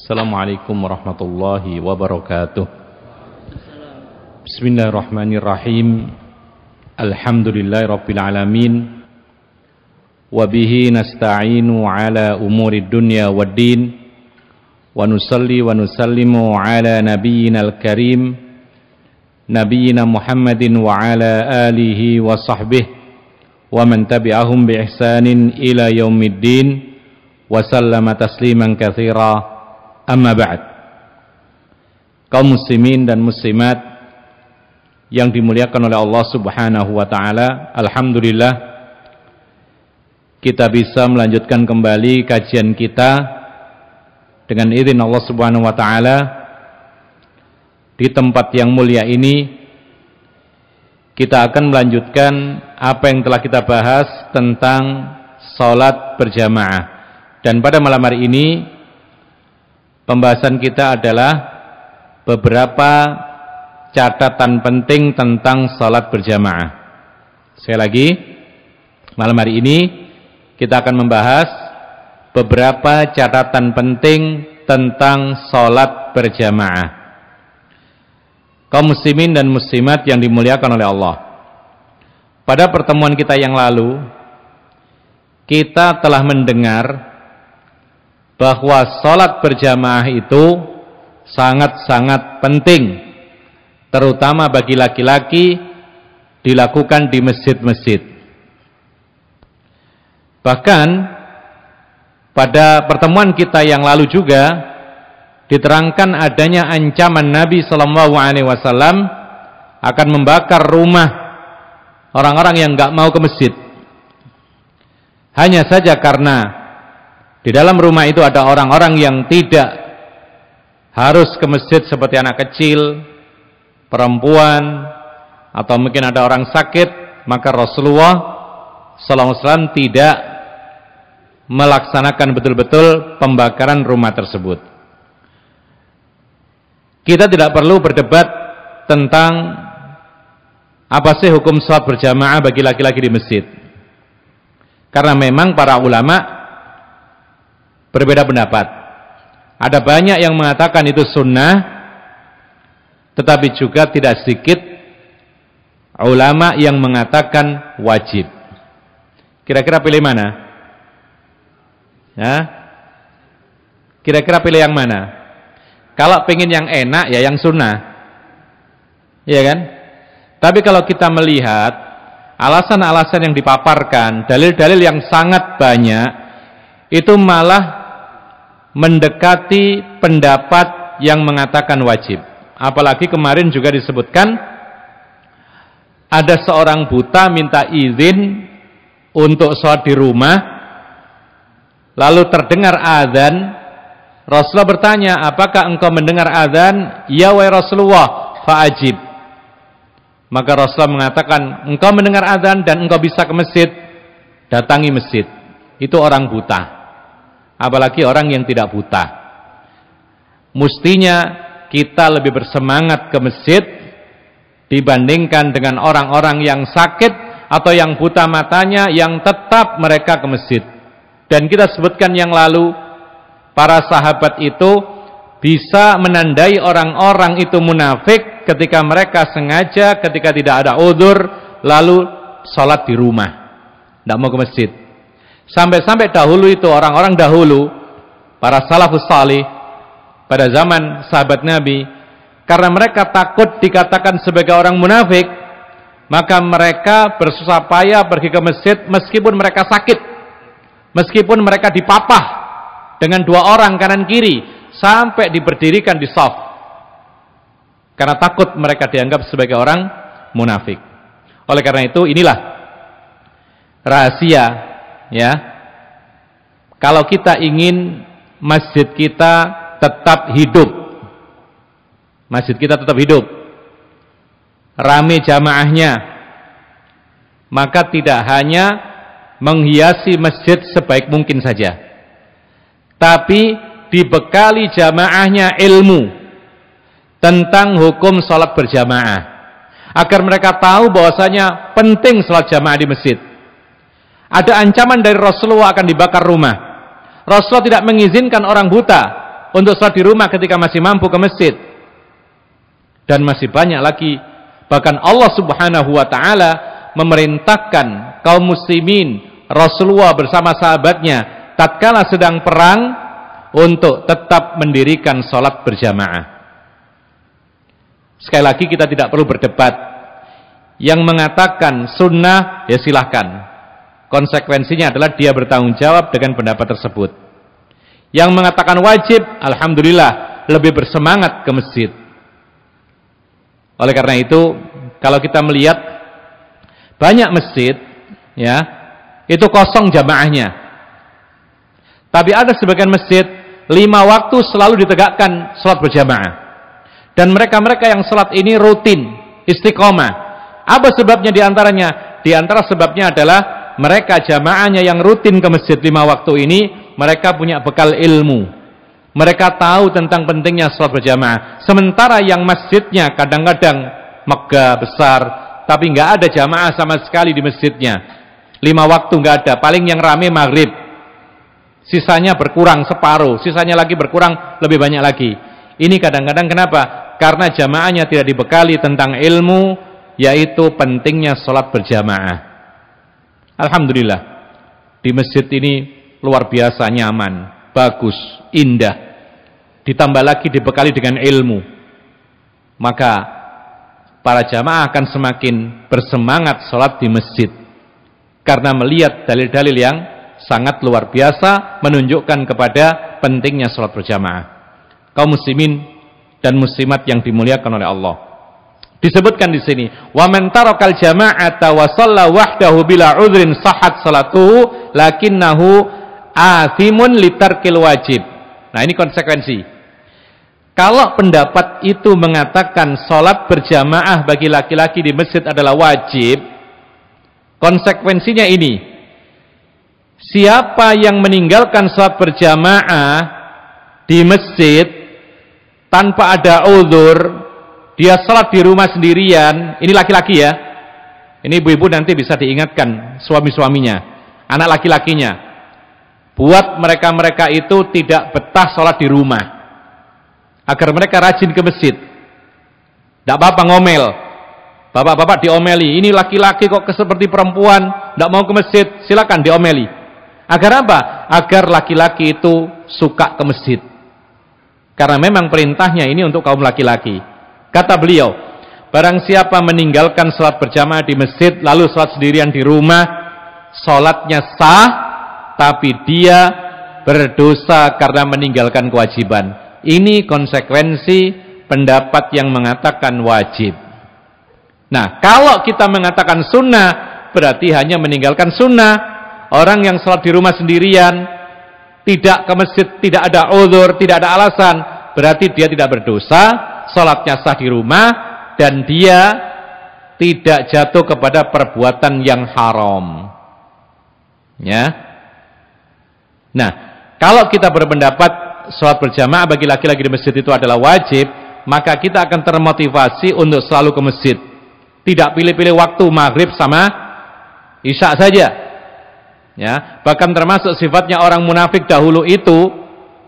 Assalamualaikum warahmatullahi wabarakatuh. Bismillahirrahmanirrahim. Alhamdulillahi rabbil alamin. Wabihi nasta'inu ala umuri dunya waddin. Wa nusalli wa nusallimu ala nabiyyina al-karim, nabiyyina Muhammadin wa ala alihi wa sahbihi wa man tabi'ahum bi ihsanin ila yaumiddin wa sallama tasliman katsira. Amma ba'd. Kaum muslimin dan muslimat yang dimuliakan oleh Allah Subhanahu wa taala, alhamdulillah kita bisa melanjutkan kembali kajian kita dengan izin Allah Subhanahu wa taala di tempat yang mulia ini. Kita akan melanjutkan apa yang telah kita bahas tentang salat berjamaah. Dan pada malam hari ini pembahasan kita adalah beberapa catatan penting tentang salat berjamaah. Sekali lagi, malam hari ini kita akan membahas beberapa catatan penting tentang salat berjamaah. Kaum muslimin dan muslimat yang dimuliakan oleh Allah, pada pertemuan kita yang lalu kita telah mendengar bahwa salat berjamaah itu sangat-sangat penting, terutama bagi laki-laki, dilakukan di masjid-masjid. Bahkan pada pertemuan kita yang lalu juga diterangkan adanya ancaman Nabi SAW akan membakar rumah orang-orang yang nggak mau ke masjid. Hanya saja karena di dalam rumah itu ada orang-orang yang tidak harus ke masjid seperti anak kecil, perempuan, atau mungkin ada orang sakit, maka Rasulullah SAW tidak melaksanakan betul-betul pembakaran rumah tersebut. Kita tidak perlu berdebat tentang apa sih hukum salat berjamaah bagi laki-laki di masjid, karena memang para ulama berbeda pendapat. Ada banyak yang mengatakan itu sunnah, tetapi juga tidak sedikit ulama yang mengatakan wajib. Kira-kira pilih mana? Ya? Kira-kira pilih yang mana? Kalau pengen yang enak ya yang sunnah, iya kan? Tapi kalau kita melihat alasan-alasan yang dipaparkan, dalil-dalil yang sangat banyak, itu malah mendekati pendapat yang mengatakan wajib. Apalagi kemarin juga disebutkan ada seorang buta minta izin untuk sholat di rumah, lalu terdengar azan. Rasulullah bertanya, apakah engkau mendengar azan? Ya wahai Rasulullah, fa'ajib. Maka Rasulullah mengatakan, engkau mendengar azan dan engkau bisa ke masjid, datangi masjid. Itu orang buta. Apalagi orang yang tidak buta. Mestinya kita lebih bersemangat ke masjid dibandingkan dengan orang-orang yang sakit atau yang buta matanya, yang tetap mereka ke masjid. Dan kita sebutkan yang lalu, para sahabat itu bisa menandai orang-orang itu munafik ketika mereka sengaja, ketika tidak ada udzur, lalu sholat di rumah, tidak mau ke masjid. Sampai-sampai dahulu itu orang-orang dahulu, para salafus salih pada zaman sahabat Nabi, karena mereka takut dikatakan sebagai orang munafik, maka mereka bersusah payah pergi ke masjid meskipun mereka sakit, meskipun mereka dipapah dengan dua orang kanan kiri, sampai diberdirikan di shaf, karena takut mereka dianggap sebagai orang munafik. Oleh karena itu, inilah rahasia, ya, kalau kita ingin masjid kita tetap hidup, masjid kita tetap hidup, rame jamaahnya, maka tidak hanya menghiasi masjid sebaik mungkin saja, tapi dibekali jamaahnya ilmu tentang hukum sholat berjamaah, agar mereka tahu bahwasanya penting sholat jamaah di masjid. Ada ancaman dari Rasulullah akan dibakar rumah. Rasulullah tidak mengizinkan orang buta untuk sholat di rumah ketika masih mampu ke masjid. Dan masih banyak lagi. Bahkan Allah Subhanahu wa ta'ala memerintahkan kaum muslimin, Rasulullah bersama sahabatnya tatkala sedang perang untuk tetap mendirikan sholat berjamaah. Sekali lagi kita tidak perlu berdebat. Yang mengatakan sunnah ya silahkan. Konsekuensinya adalah dia bertanggung jawab dengan pendapat tersebut. Yang mengatakan wajib, alhamdulillah lebih bersemangat ke masjid. Oleh karena itu, kalau kita melihat banyak masjid, ya, itu kosong jamaahnya. Tapi ada sebagian masjid 5 waktu selalu ditegakkan sholat berjamaah. Dan mereka-mereka yang sholat ini rutin, istiqomah. Apa sebabnya diantaranya? Di antara sebabnya adalah mereka jamaahnya yang rutin ke masjid 5 waktu ini, mereka punya bekal ilmu. Mereka tahu tentang pentingnya sholat berjamaah. Sementara yang masjidnya kadang-kadang megah, besar, tapi nggak ada jamaah sama sekali di masjidnya. 5 waktu nggak ada, paling yang rame maghrib. Sisanya berkurang separuh, sisanya lagi berkurang lebih banyak lagi. Ini kadang-kadang kenapa? Karena jamaahnya tidak dibekali tentang ilmu, yaitu pentingnya sholat berjamaah. Alhamdulillah, di masjid ini luar biasa nyaman, bagus, indah. Ditambah lagi dibekali dengan ilmu. Maka para jamaah akan semakin bersemangat sholat di masjid. Karena melihat dalil-dalil yang sangat luar biasa menunjukkan kepada pentingnya sholat berjamaah. Kaum muslimin dan muslimat yang dimuliakan oleh Allah. Disebutkan di sini, wa man tarakal jama'ata wa shalla wahdahu bila udhrin sahhat salatuhu lakinnahu athimun litarkil wajib. Nah, ini konsekuensi. Kalau pendapat itu mengatakan sholat berjamaah bagi laki-laki di masjid adalah wajib, konsekuensinya ini, siapa yang meninggalkan sholat berjamaah di masjid tanpa ada uzur, dia sholat di rumah sendirian, ini laki-laki ya, ini ibu-ibu nanti bisa diingatkan suami-suaminya, anak laki-lakinya, buat mereka-mereka itu tidak betah sholat di rumah, agar mereka rajin ke masjid. Tidak apa-apa ngomel, bapak-bapak diomeli, ini laki-laki kok seperti perempuan, tidak mau ke masjid, silakan diomeli. Agar apa? Agar laki-laki itu suka ke masjid. Karena memang perintahnya ini untuk kaum laki-laki. Kata beliau, barang siapa meninggalkan sholat berjamaah di masjid lalu sholat sendirian di rumah, sholatnya sah, tapi dia berdosa karena meninggalkan kewajiban. Ini konsekuensi pendapat yang mengatakan wajib. Nah, kalau kita mengatakan sunnah, berarti hanya meninggalkan sunnah. Orang yang sholat di rumah sendirian, tidak ke masjid, tidak ada uzur, tidak ada alasan, berarti dia tidak berdosa, sholatnya sah di rumah, dan dia tidak jatuh kepada perbuatan yang haram. Ya. Nah, kalau kita berpendapat sholat berjamaah bagi laki-laki di masjid itu adalah wajib, maka kita akan termotivasi untuk selalu ke masjid. Tidak pilih-pilih waktu maghrib sama isya saja. Ya, bahkan termasuk sifatnya orang munafik dahulu itu,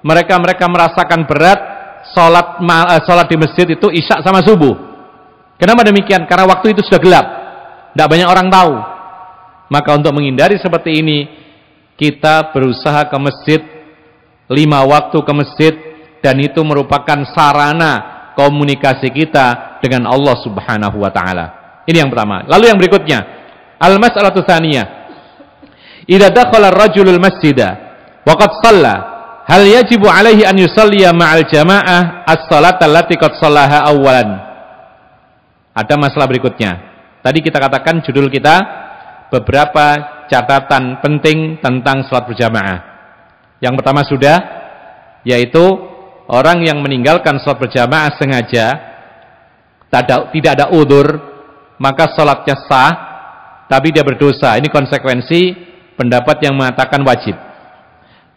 mereka merasakan berat sholat di masjid itu isya sama subuh. Kenapa demikian? Karena waktu itu sudah gelap, tidak banyak orang tahu. Maka untuk menghindari seperti ini, kita berusaha ke masjid 5 waktu ke masjid, dan itu merupakan sarana komunikasi kita dengan Allah Subhanahu wa taala. Ini yang pertama. Lalu yang berikutnya, al-mas'alatu tsaniyah. Idza dakhala ar-rajulul masjida wa qad shalla, hal yajibu alaihi an yusalliya ma'al jamaah as-salata allati qad shallaha awwalan. Ada masalah berikutnya. Tadi kita katakan judul kita beberapa catatan penting tentang salat berjamaah. Yang pertama sudah, yaitu orang yang meninggalkan sholat berjamaah sengaja, tidak ada udzur, maka sholatnya sah, tapi dia berdosa. Ini konsekuensi pendapat yang mengatakan wajib.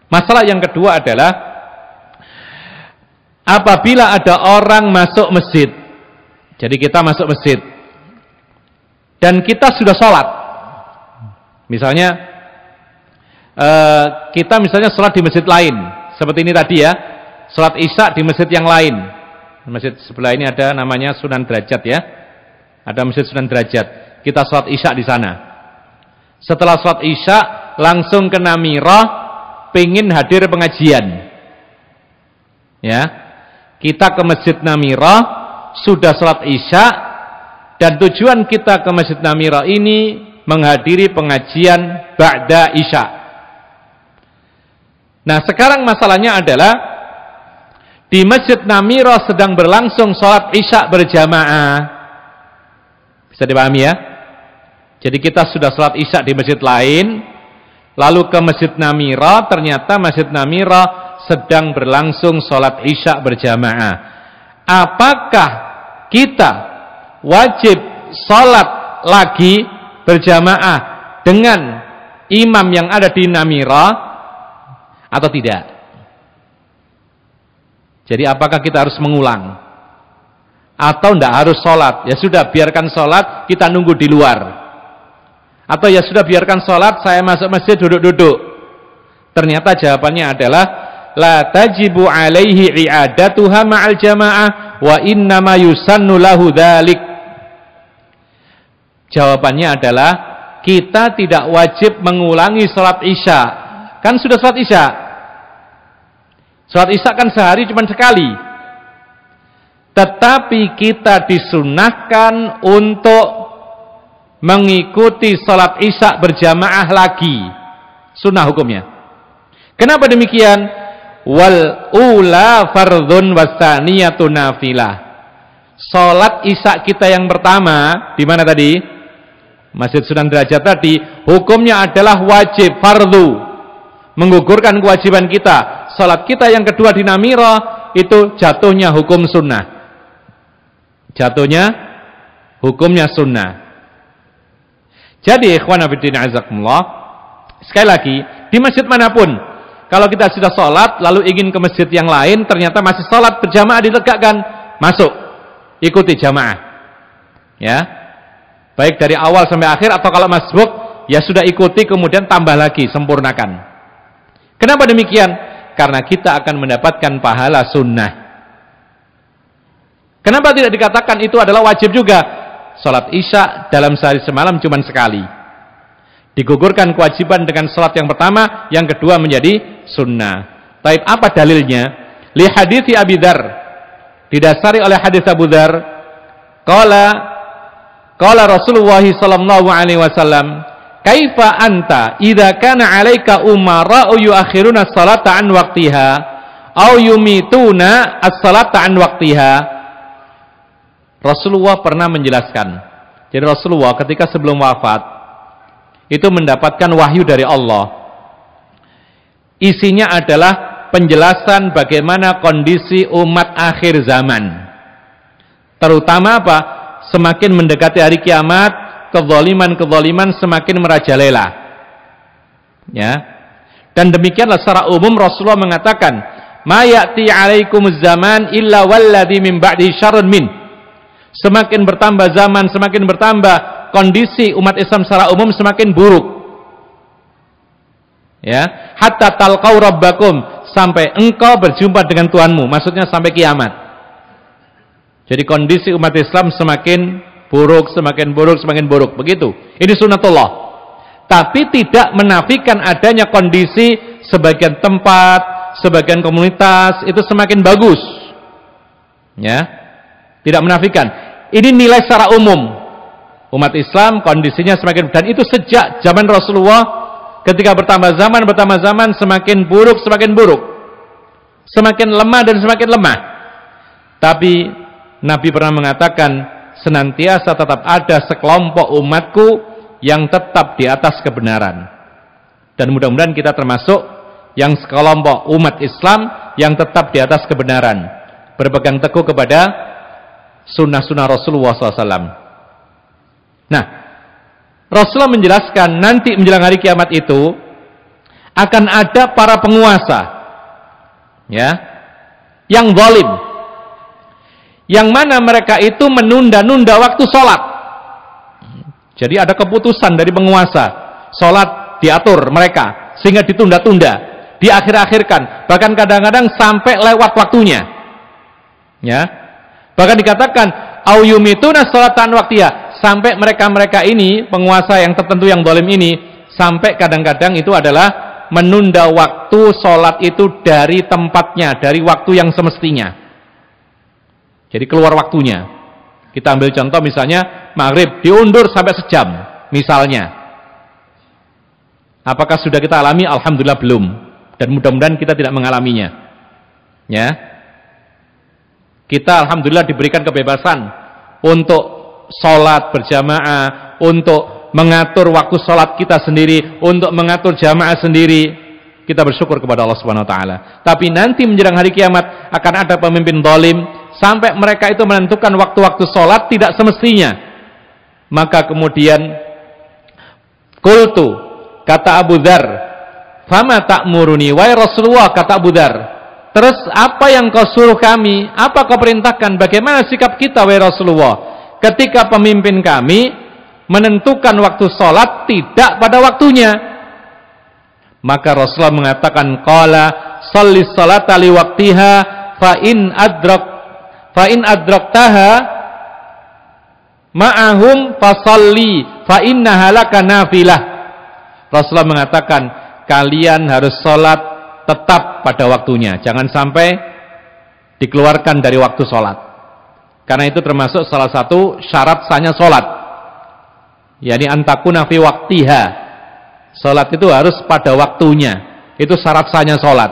Masalah yang kedua adalah, apabila ada orang masuk masjid, jadi kita masuk masjid, dan kita sudah sholat, misalnya, kita misalnya sholat di masjid lain, seperti ini tadi ya, sholat isya di masjid yang lain. Masjid sebelah ini ada namanya Sunan Derajat ya. Ada masjid Sunan Derajat. Kita sholat isya di sana. Setelah sholat isya langsung ke Namirah, pengen hadir pengajian. Ya, kita ke masjid Namirah, sudah sholat isya, dan tujuan kita ke masjid Namirah ini menghadiri pengajian ba'da isya. Nah, sekarang masalahnya adalah di masjid Namirah sedang berlangsung sholat isya berjamaah. Bisa dipahami ya? Jadi kita sudah sholat isya di masjid lain, lalu ke masjid Namirah, ternyata masjid Namirah sedang berlangsung sholat isya berjamaah. Apakah kita wajib sholat lagi berjamaah dengan imam yang ada di Namirah atau tidak? Jadi apakah kita harus mengulang atau tidak harus sholat? Ya sudah, biarkan sholat, kita nunggu di luar. Atau ya sudah, biarkan sholat, saya masuk masjid duduk-duduk. Ternyata jawabannya adalah la tajibu alaihi i'adatuha ma'al jamaah wa innama yusannu lahu dzalik. Jawabannya adalah kita tidak wajib mengulangi sholat isya. Kan sudah sholat isya. Sholat isya kan sehari cuma sekali. Tetapi kita disunahkan untuk mengikuti sholat isya berjamaah lagi. Sunnah hukumnya. Kenapa demikian? Wal ula fardhun wasaniyatu nafilah. Sholat isya kita yang pertama di mana tadi? Masjid Sunan Derajat tadi, hukumnya adalah wajib, fardu, menggugurkan kewajiban kita. Sholat kita yang kedua di Namirah itu jatuhnya hukum sunnah. Jatuhnya hukumnya sunnah. Jadi ikhwan fillah azakumullah, sekali lagi, di masjid manapun, kalau kita sudah sholat lalu ingin ke masjid yang lain, ternyata masih sholat berjamaah ditegakkan, masuk, ikuti jamaah. Ya, baik dari awal sampai akhir, atau kalau masbuk ya sudah ikuti, kemudian tambah lagi, sempurnakan. Kenapa demikian? Karena kita akan mendapatkan pahala sunnah. Kenapa tidak dikatakan itu adalah wajib juga? Sholat isya dalam sehari semalam cuma sekali. Digugurkan kewajiban dengan sholat yang pertama, yang kedua menjadi sunnah. Taib, apa dalilnya? Li hadithi Abi Dzar, didasari oleh hadis Abu Dzar. Qala Rasulullah sallallahu alaihi wasallam, kaifa anta idza kana 'alaika umara'u yuakhiruna as-salata an waqtiha aw yumituna as-salata an waqtiha. Rasulullah pernah menjelaskan. Jadi Rasulullah ketika sebelum wafat itu mendapatkan wahyu dari Allah. Isinya adalah penjelasan bagaimana kondisi umat akhir zaman. Terutama apa? Semakin mendekati hari kiamat, kezaliman-kezaliman semakin merajalela. Ya. Dan demikianlah secara umum Rasulullah mengatakan, "Ma ya'ti 'alaikumuz zaman illa walladzi min ba'di syarrun min." Semakin bertambah zaman, semakin bertambah kondisi umat Islam secara umum semakin buruk. Ya, hatta talqau rabbakum, sampai engkau berjumpa dengan Tuhanmu, maksudnya sampai kiamat. Jadi kondisi umat Islam semakin buruk, semakin buruk, semakin buruk. Begitu. Ini sunnatullah. Tapi tidak menafikan adanya kondisi sebagian tempat, sebagian komunitas itu semakin bagus. Ya. Tidak menafikan. Ini nilai secara umum. Umat Islam kondisinya semakin, dan itu sejak zaman Rasulullah, ketika bertambah zaman semakin buruk, semakin buruk. Semakin lemah dan semakin lemah. Tapi Nabi pernah mengatakan, senantiasa tetap ada sekelompok umatku yang tetap di atas kebenaran. Dan mudah-mudahan kita termasuk yang sekelompok umat Islam yang tetap di atas kebenaran, berpegang teguh kepada sunnah-sunnah Rasulullah SAW. Nah, Rasulullah menjelaskan nanti menjelang hari kiamat itu akan ada para penguasa, ya, yang zalim, yang mana mereka itu menunda-nunda waktu sholat. Jadi ada keputusan dari penguasa, sholat diatur mereka sehingga ditunda-tunda. diakhir-akhirkan, bahkan kadang-kadang sampai lewat waktunya. Ya. Bahkan dikatakan au yumituna sholatan waqtiha, sampai mereka-mereka ini, penguasa yang tertentu yang zalim ini, sampai kadang-kadang itu adalah menunda waktu sholat itu dari tempatnya, dari waktu yang semestinya. Jadi keluar waktunya. Kita ambil contoh misalnya maghrib diundur sampai sejam misalnya. Apakah sudah kita alami? Alhamdulillah belum. Dan mudah-mudahan kita tidak mengalaminya. Ya. Kita alhamdulillah diberikan kebebasan untuk sholat berjamaah, untuk mengatur waktu sholat kita sendiri, untuk mengatur jamaah sendiri. Kita bersyukur kepada Allah Subhanahu Wa Taala. Tapi nanti menjelang hari kiamat akan ada pemimpin zalim sampai mereka itu menentukan waktu-waktu sholat tidak semestinya. Maka kemudian qultu, kata Abu Dzar, fama ta'muruni, wahai Rasulullah, kata Abu Dzar, terus apa yang kau suruh kami, apa kau perintahkan, bagaimana sikap kita wahai Rasulullah ketika pemimpin kami menentukan waktu sholat tidak pada waktunya? Maka Rasulullah mengatakan, qala shalli sholata li waqtiha fa in adraktaha ma'ahum fasalli fa innaha laka nafilah. Rasulullah mengatakan, kalian harus sholat tetap pada waktunya, jangan sampai dikeluarkan dari waktu sholat, karena itu termasuk salah satu syarat sahnya sholat, yakni antakuna fi waqtiha. Sholat itu harus pada waktunya, itu syarat sahnya sholat.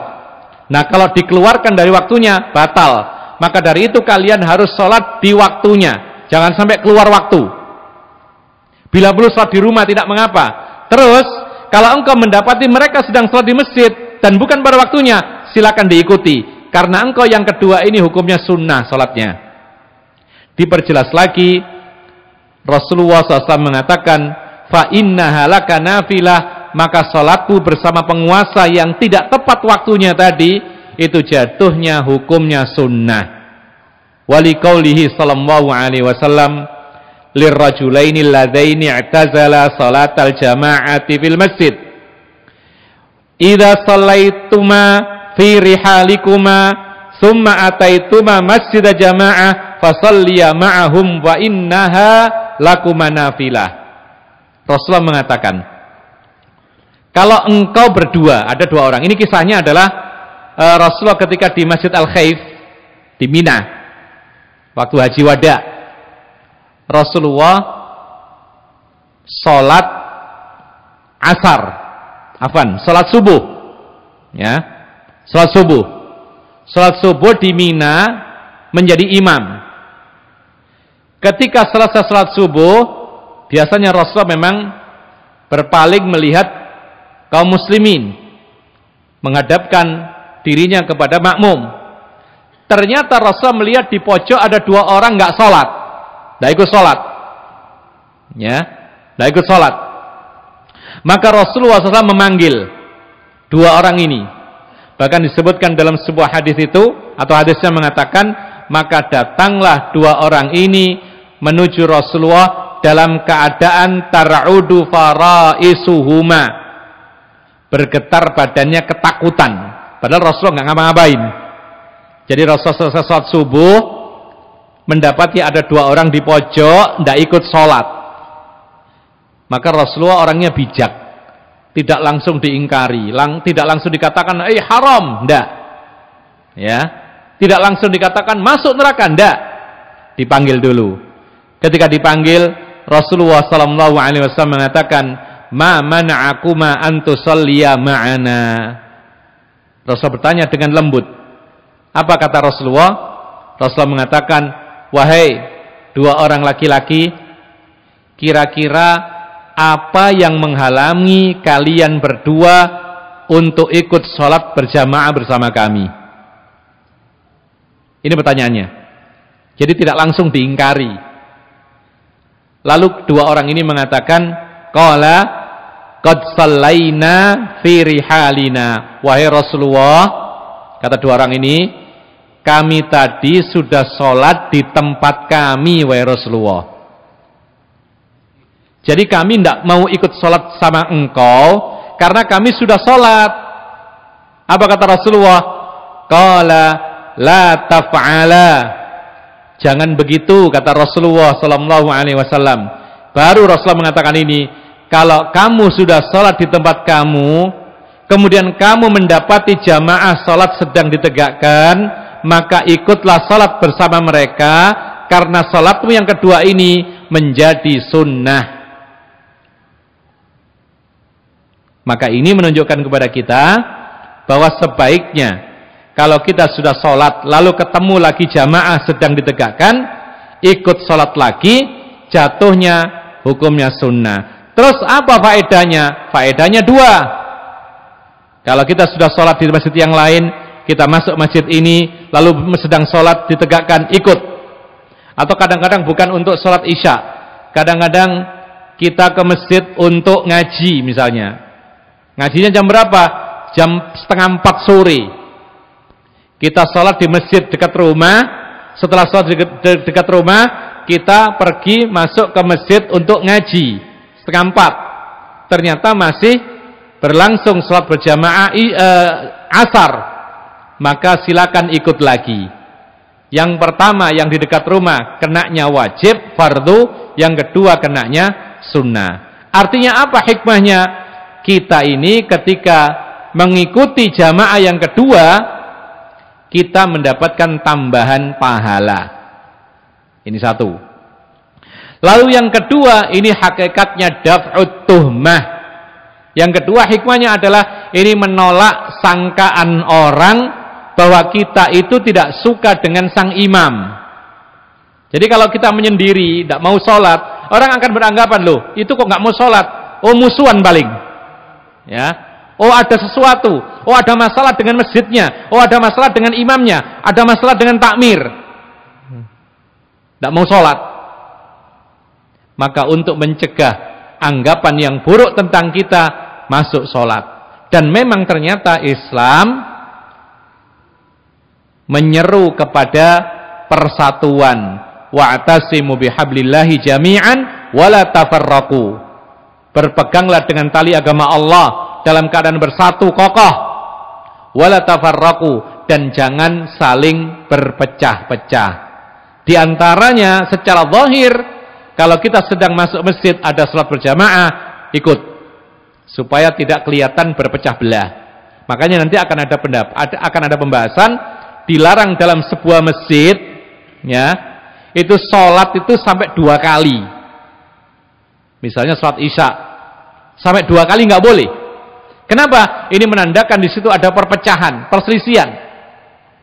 Nah kalau dikeluarkan dari waktunya batal. Maka dari itu kalian harus sholat di waktunya, jangan sampai keluar waktu. Bila perlu sholat di rumah tidak mengapa. Terus kalau engkau mendapati mereka sedang sholat di masjid dan bukan pada waktunya, silakan diikuti, karena engkau yang kedua ini hukumnya sunnah sholatnya. Diperjelas lagi, Rasulullah SAW mengatakan, fa innaha laka nafilah, maka sholatku bersama penguasa yang tidak tepat waktunya tadi, itu jatuhnya hukumnya sunnah. Wali qaulihi sallallahu alaihi wasallam lirrajulaini alladzaini i'tazala salatal jama'ati fil masjid, idza shallaituma fi rihalikuma summa ataituma masjid jama'ah fasalliya ma'ahum wa innaha lakuma nafilah. Rasulullah mengatakan, kalau engkau berdua, ada dua orang, ini kisahnya adalah Rasulullah ketika di Masjid Al-Khaif di Mina waktu haji wada, Rasulullah sholat asar, sholat subuh, ya, sholat subuh di Mina menjadi imam. Ketika selesai sholat subuh, biasanya Rasulullah memang berpaling melihat kaum muslimin, menghadapkan dirinya kepada makmum. Ternyata Rasulullah melihat di pojok ada dua orang nggak sholat, nggak ikut sholat, ya, nggak ikut sholat. Maka Rasulullah SAW memanggil dua orang ini. Bahkan disebutkan dalam sebuah hadis itu, atau hadisnya mengatakan, maka datanglah dua orang ini menuju Rasulullah dalam keadaan tar'udu faraisuhuma, bergetar badannya ketakutan. Padahal Rasulullah nggak ngapa-ngapain. Jadi Rasulullah selesai sholat subuh, mendapati ada dua orang di pojok tidak ikut sholat. Maka Rasulullah orangnya bijak, tidak langsung diingkari, tidak langsung dikatakan haram, enggak, ya, tidak langsung dikatakan masuk neraka, enggak, dipanggil dulu. Ketika dipanggil, Rasulullah SAW mengatakan, ma mana'akuma an tusalliya ma'ana. Rasul bertanya dengan lembut. Apa kata Rasulullah? Rasulullah mengatakan, wahai dua orang laki-laki, kira-kira apa yang menghalangi kalian berdua untuk ikut sholat berjamaah bersama kami? Ini pertanyaannya. Jadi tidak langsung diingkari. Lalu dua orang ini mengatakan, qala qad sallaina fi rihalina. Wahai Rasulullah, kata dua orang ini, kami tadi sudah sholat di tempat kami, wahai Rasulullah. Jadi kami tidak mau ikut sholat sama engkau, karena kami sudah sholat. Apa kata Rasulullah? Qala la taf'ala. Jangan begitu, kata Rasulullah sallallahu alaihi wasallam. Baru Rasulullah mengatakan ini, kalau kamu sudah sholat di tempat kamu, kemudian kamu mendapati jamaah sholat sedang ditegakkan, maka ikutlah sholat bersama mereka, karena sholatmu yang kedua ini menjadi sunnah. Maka ini menunjukkan kepada kita bahwa sebaiknya kalau kita sudah sholat lalu ketemu lagi jamaah sedang ditegakkan, ikut sholat lagi, jatuhnya hukumnya sunnah. Terus apa faedahnya? Faedahnya dua. Kalau kita sudah sholat di masjid yang lain, kita masuk masjid ini lalu sedang sholat ditegakkan, ikut. Atau kadang-kadang bukan untuk sholat isya, kadang-kadang kita ke masjid untuk ngaji misalnya. Ngajinya jam berapa? Jam 3:30 sore. Kita sholat di masjid dekat rumah. Setelah sholat dekat rumah, kita pergi masuk ke masjid untuk ngaji 3:30. Ternyata masih berlangsung sholat berjamaah asar. Maka silakan ikut lagi. Yang pertama yang di dekat rumah kenanya wajib, fardu. Yang kedua kenanya sunnah. Artinya apa hikmahnya? Kita ini ketika mengikuti jamaah yang kedua, kita mendapatkan tambahan pahala. Ini satu. Lalu yang kedua, ini hakikatnya daf'ut tuhmah. Yang kedua hikmahnya adalah ini menolak sangkaan orang bahwa kita itu tidak suka dengan sang imam. Jadi kalau kita menyendiri, tidak mau sholat, orang akan beranggapan, loh itu kok nggak mau sholat? Oh musuhan paling. Ya. Oh ada sesuatu, oh ada masalah dengan masjidnya, oh ada masalah dengan imamnya, ada masalah dengan takmir. Tidak mau sholat. Maka untuk mencegah anggapan yang buruk tentang kita, masuk sholat. Dan memang ternyata Islam menyeru kepada persatuan. Wa'tasimu bihablillahi jami'an wala tafarraqu. Berpeganglah dengan tali agama Allah dalam keadaan bersatu kokoh, wala tafarraqu, dan jangan saling berpecah-pecah. Di antaranya secara zahir, kalau kita sedang masuk masjid ada salat berjamaah, ikut supaya tidak kelihatan berpecah belah. Makanya nanti akan ada pembahasan dilarang dalam sebuah masjid, ya, itu salat itu sampai 2 kali. Misalnya salat isya sampai 2 kali nggak boleh. Kenapa? Ini menandakan di situ ada perpecahan, perselisihan.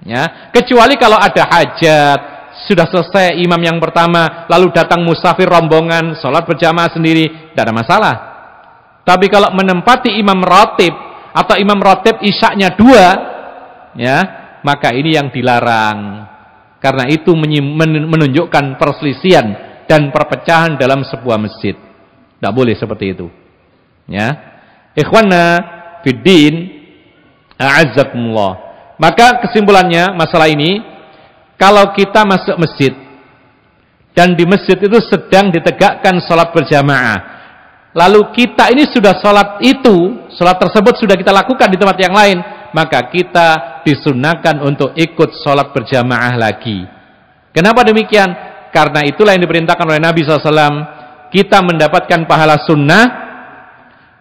Ya, kecuali kalau ada hajat, sudah selesai imam yang pertama, lalu datang musafir rombongan, sholat berjamaah sendiri, tidak ada masalah. Tapi kalau menempati imam ratib atau imam ratib isyaknya 2, ya, maka ini yang dilarang. Karena itu menunjukkan perselisihan dan perpecahan dalam sebuah masjid. Tidak boleh seperti itu. Ya. Ikhwana fiddin, a'azzakumullah. Maka kesimpulannya masalah ini, kalau kita masuk masjid dan di masjid itu sedang ditegakkan sholat berjamaah, lalu kita ini sudah sholat tersebut sudah kita lakukan di tempat yang lain, maka kita disunahkan untuk ikut sholat berjamaah lagi. Kenapa demikian? Karena itulah yang diperintahkan oleh Nabi SAW. Kita mendapatkan pahala sunnah.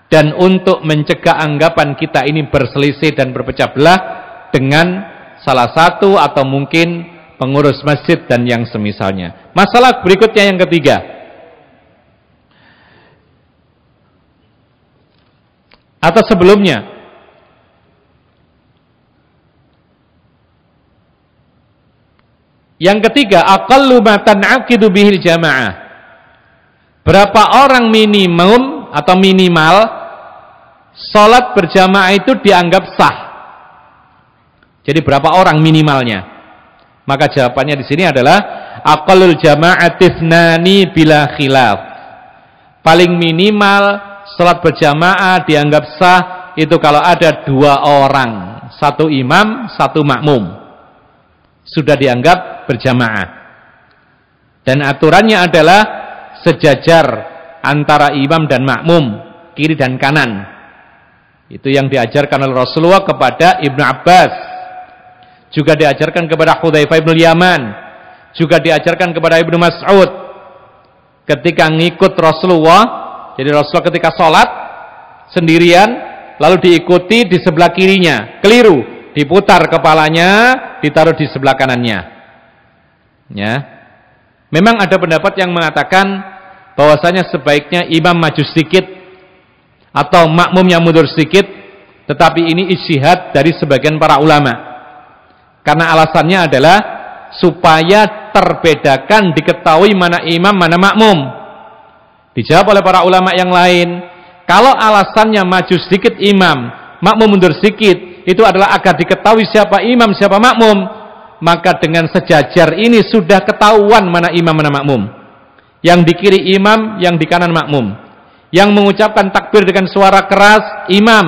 Dan untuk mencegah anggapan kita ini berselisih dan berpecah belah dengan salah satu atau mungkin pengurus masjid dan yang semisalnya. Masalah berikutnya yang ketiga. Atau sebelumnya. Yang ketiga, aqallu ma tan'aqidu bihil jamaah. Berapa orang minimum atau minimal sholat berjamaah itu dianggap sah? Jadi berapa orang minimalnya? Maka jawabannya di sini adalah aqallul jama'ati ithnani bila khilaf. Paling minimal sholat berjamaah dianggap sah itu kalau ada 2 orang, 1 imam, 1 makmum, sudah dianggap berjamaah. Dan aturannya adalah sejajar antara imam dan makmum, kiri dan kanan. Itu yang diajarkan oleh Rasulullah kepada Ibnu Abbas, juga diajarkan kepada Hudzaifah bin Yaman, juga diajarkan kepada Ibnu Mas'ud ketika ngikut Rasulullah. Jadi Rasulullah ketika sholat sendirian lalu diikuti di sebelah kirinya, keliru, diputar kepalanya, ditaruh di sebelah kanannya. Ya. Memang ada pendapat yang mengatakan bahwasanya sebaiknya imam maju sedikit atau makmum yang mundur sedikit, tetapi ini ijtihad dari sebagian para ulama. Karena alasannya adalah supaya terbedakan, diketahui mana imam, mana makmum. Dijawab oleh para ulama yang lain, kalau alasannya maju sedikit imam, makmum mundur sedikit, itu adalah agar diketahui siapa imam, siapa makmum, maka dengan sejajar ini sudah ketahuan mana imam, mana makmum. Yang di kiri imam, yang di kanan makmum. Yang mengucapkan takbir dengan suara keras imam,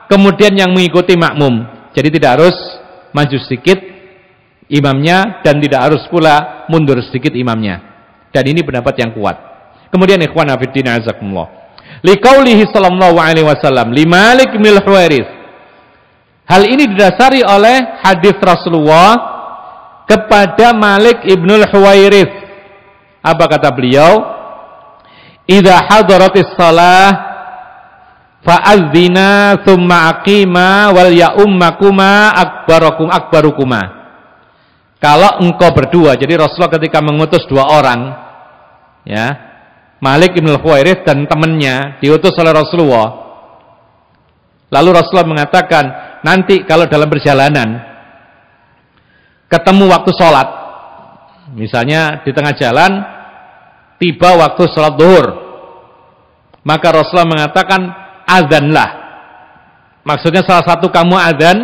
kemudian yang mengikuti makmum. Jadi tidak harus maju sedikit imamnya dan tidak harus pula mundur sedikit imamnya. Dan ini pendapat yang kuat. Kemudian ikhwan fillah azakumullah, liqaulihi sallallahu alaihi wasallam li Malik bin Huwairits. Hal ini didasari oleh hadis Rasulullah kepada Malik ibn Huwairits. Apa kata beliau? Idza hadaratis shalah fa'adzina tsumma aqima wal ya'ummakuma akbarukuma. Kalau engkau berdua, jadi Rasulullah ketika mengutus dua orang, ya, Malik bin Huwairits dan temannya diutus oleh Rasulullah. Lalu Rasulullah mengatakan, nanti kalau dalam perjalanan ketemu waktu sholat, misalnya di tengah jalan tiba waktu sholat zuhur, maka Rasulullah mengatakan azanlah. Maksudnya salah satu kamu azan,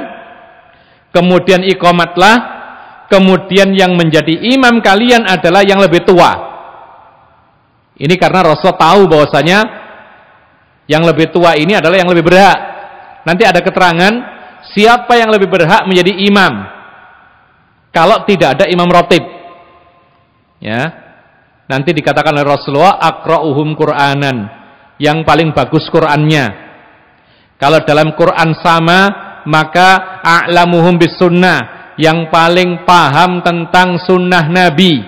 kemudian iqamatlah, kemudian yang menjadi imam kalian adalah yang lebih tua. Ini karena Rasulullah tahu bahwasanya yang lebih tua ini adalah yang lebih berhak. Nanti ada keterangan siapa yang lebih berhak menjadi imam kalau tidak ada imam ratib. Ya. Nanti dikatakan oleh Rasulullah aqra'uhum Qur'anan, yang paling bagus Qur'annya. Kalau dalam Qur'an sama, maka a'lamuhum bis sunnah, yang paling paham tentang sunnah Nabi.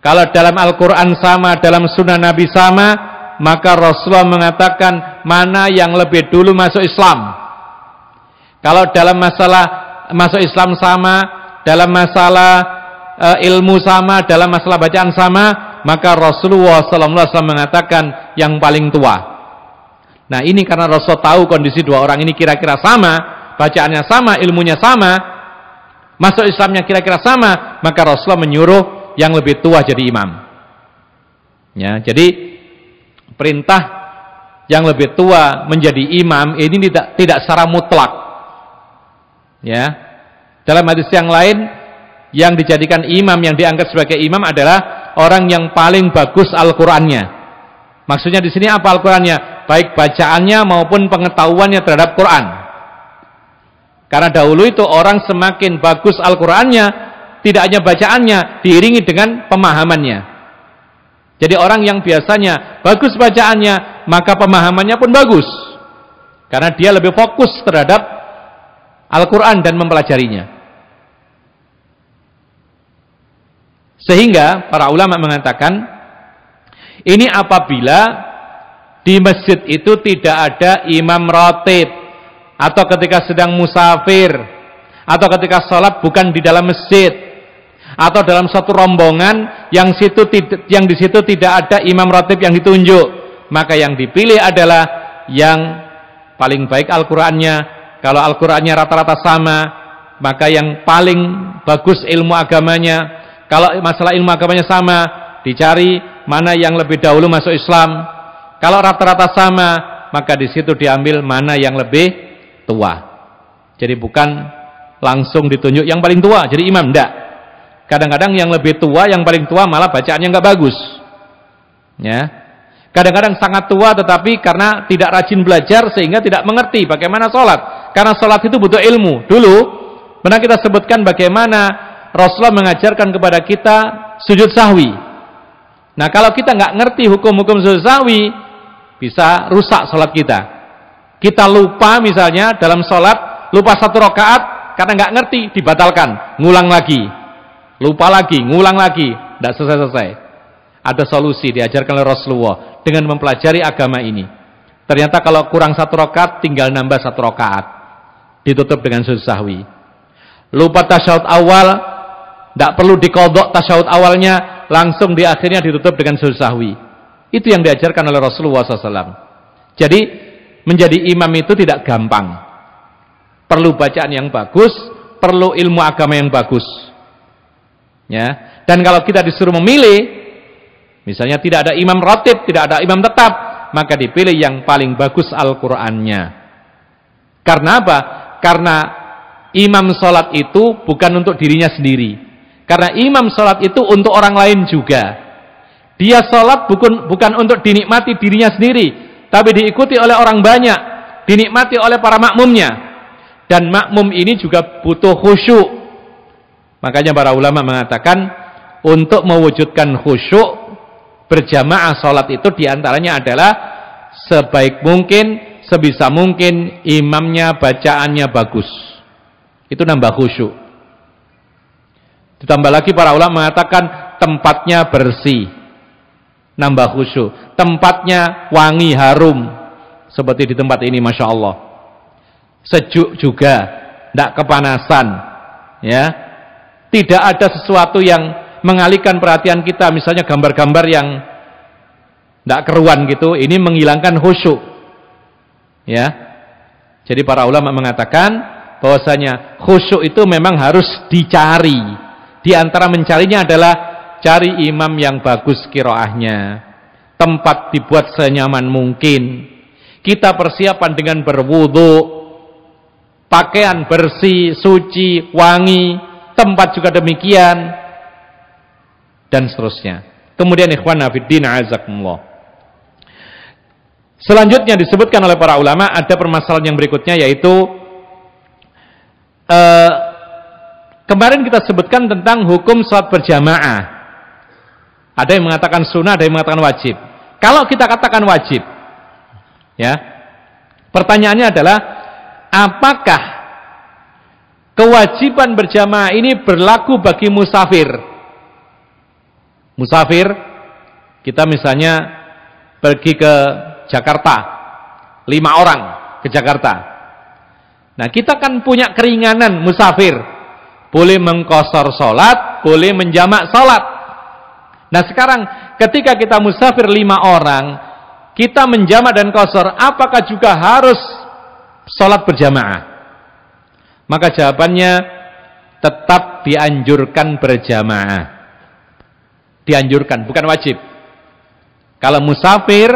Kalau dalam Al-Qur'an sama, dalam sunnah Nabi sama, maka Rasulullah mengatakan mana yang lebih dulu masuk Islam. Kalau dalam masalah masuk Islam sama, dalam masalah ilmu sama, dalam masalah bacaan sama, maka Rasulullah SAW mengatakan yang paling tua. Nah ini karena Rasul tahu kondisi dua orang ini kira-kira sama, bacaannya sama, ilmunya sama, masuk Islamnya kira-kira sama, maka Rasulullah menyuruh yang lebih tua jadi imam. Ya, jadi perintah yang lebih tua menjadi imam ini tidak secara mutlak. Ya, dalam hadis yang lain, yang dijadikan imam, yang diangkat sebagai imam adalah orang yang paling bagus Al-Qur'annya. Maksudnya di sini apa Al-Qur'annya? Baik bacaannya maupun pengetahuannya terhadap Qur'an. Karena dahulu itu orang semakin bagus Al-Qur'annya, tidak hanya bacaannya, diiringi dengan pemahamannya. Jadi orang yang biasanya bagus bacaannya, maka pemahamannya pun bagus. Karena dia lebih fokus terhadap Al-Qur'an dan mempelajarinya. Sehingga para ulama mengatakan ini apabila di masjid itu tidak ada imam ratib, atau ketika sedang musafir, atau ketika sholat bukan di dalam masjid, atau dalam suatu rombongan yang di situ tidak ada imam ratib yang ditunjuk, maka yang dipilih adalah yang paling baik Al-Qur'annya. Kalau Al-Qur'annya rata-rata sama, maka yang paling bagus ilmu agamanya. Kalau masalah ilmu agamanya sama, dicari mana yang lebih dahulu masuk Islam. Kalau rata-rata sama, maka di situ diambil mana yang lebih tua. Jadi bukan langsung ditunjuk yang paling tua jadi imam, enggak. Kadang-kadang yang lebih tua, yang paling tua malah bacaannya enggak bagus. Ya. Kadang-kadang sangat tua tetapi karena tidak rajin belajar sehingga tidak mengerti bagaimana sholat. Karena sholat itu butuh ilmu. Dulu pernah kita sebutkan bagaimana Rasulullah mengajarkan kepada kita sujud sahwi. Nah kalau kita nggak ngerti hukum-hukum sujud sahwi, bisa rusak sholat kita. Kita lupa misalnya dalam sholat, lupa 1 rakaat karena nggak ngerti, dibatalkan, ngulang lagi, lupa lagi, ngulang lagi, tidak selesai-selesai. Ada solusi diajarkan oleh Rasulullah dengan mempelajari agama ini. Ternyata kalau kurang 1 rakaat, tinggal nambah 1 rakaat, ditutup dengan sujud sahwi. Lupa tasyahud awal, tidak perlu diqadha tasyahud awalnya, langsung di akhirnya ditutup dengan sujud sahwi. Itu yang diajarkan oleh Rasulullah SAW. Jadi menjadi imam itu tidak gampang. Perlu bacaan yang bagus, perlu ilmu agama yang bagus. Ya. Dan kalau kita disuruh memilih, misalnya tidak ada imam ratib, tidak ada imam tetap, maka dipilih yang paling bagus Al-Qur'annya. Karena apa? Karena imam sholat itu bukan untuk dirinya sendiri. Karena imam sholat itu untuk orang lain juga. Dia sholat bukan untuk dinikmati dirinya sendiri, tapi diikuti oleh orang banyak, dinikmati oleh para makmumnya. Dan makmum ini juga butuh khusyuk. Makanya para ulama mengatakan, untuk mewujudkan khusyuk berjamaah sholat itu diantaranya adalah sebaik mungkin, sebisa mungkin imamnya bacaannya bagus. Itu nambah khusyuk. Ditambah lagi para ulama mengatakan tempatnya bersih, nambah khusyuk. Tempatnya wangi, harum, seperti di tempat ini, masya Allah. Sejuk juga, tidak kepanasan, ya. Tidak ada sesuatu yang mengalihkan perhatian kita, misalnya gambar-gambar yang tidak keruan gitu. Ini menghilangkan khusyuk, ya. Jadi para ulama mengatakan bahwasanya khusyuk itu memang harus dicari. Di antara mencarinya adalah cari imam yang bagus qiraahnya, tempat dibuat senyaman mungkin, kita persiapan dengan berwudu, pakaian bersih, suci, wangi, tempat juga demikian, dan seterusnya. Kemudian ikhwana fiddin azakumullah, selanjutnya disebutkan oleh para ulama ada permasalahan yang berikutnya, yaitu kemarin kita sebutkan tentang hukum sholat berjamaah. Ada yang mengatakan sunnah, ada yang mengatakan wajib. Kalau kita katakan wajib, ya, pertanyaannya adalah, apakah kewajiban berjamaah ini berlaku bagi musafir? Musafir, kita misalnya pergi ke Jakarta, 5 orang ke Jakarta. Nah, kita kan punya keringanan musafir, boleh mengqashar sholat, boleh menjamak sholat. Nah sekarang ketika kita musafir 5 orang, kita menjamak dan qashar, apakah juga harus sholat berjamaah? Maka jawabannya tetap dianjurkan berjamaah. Dianjurkan, bukan wajib. Kalau musafir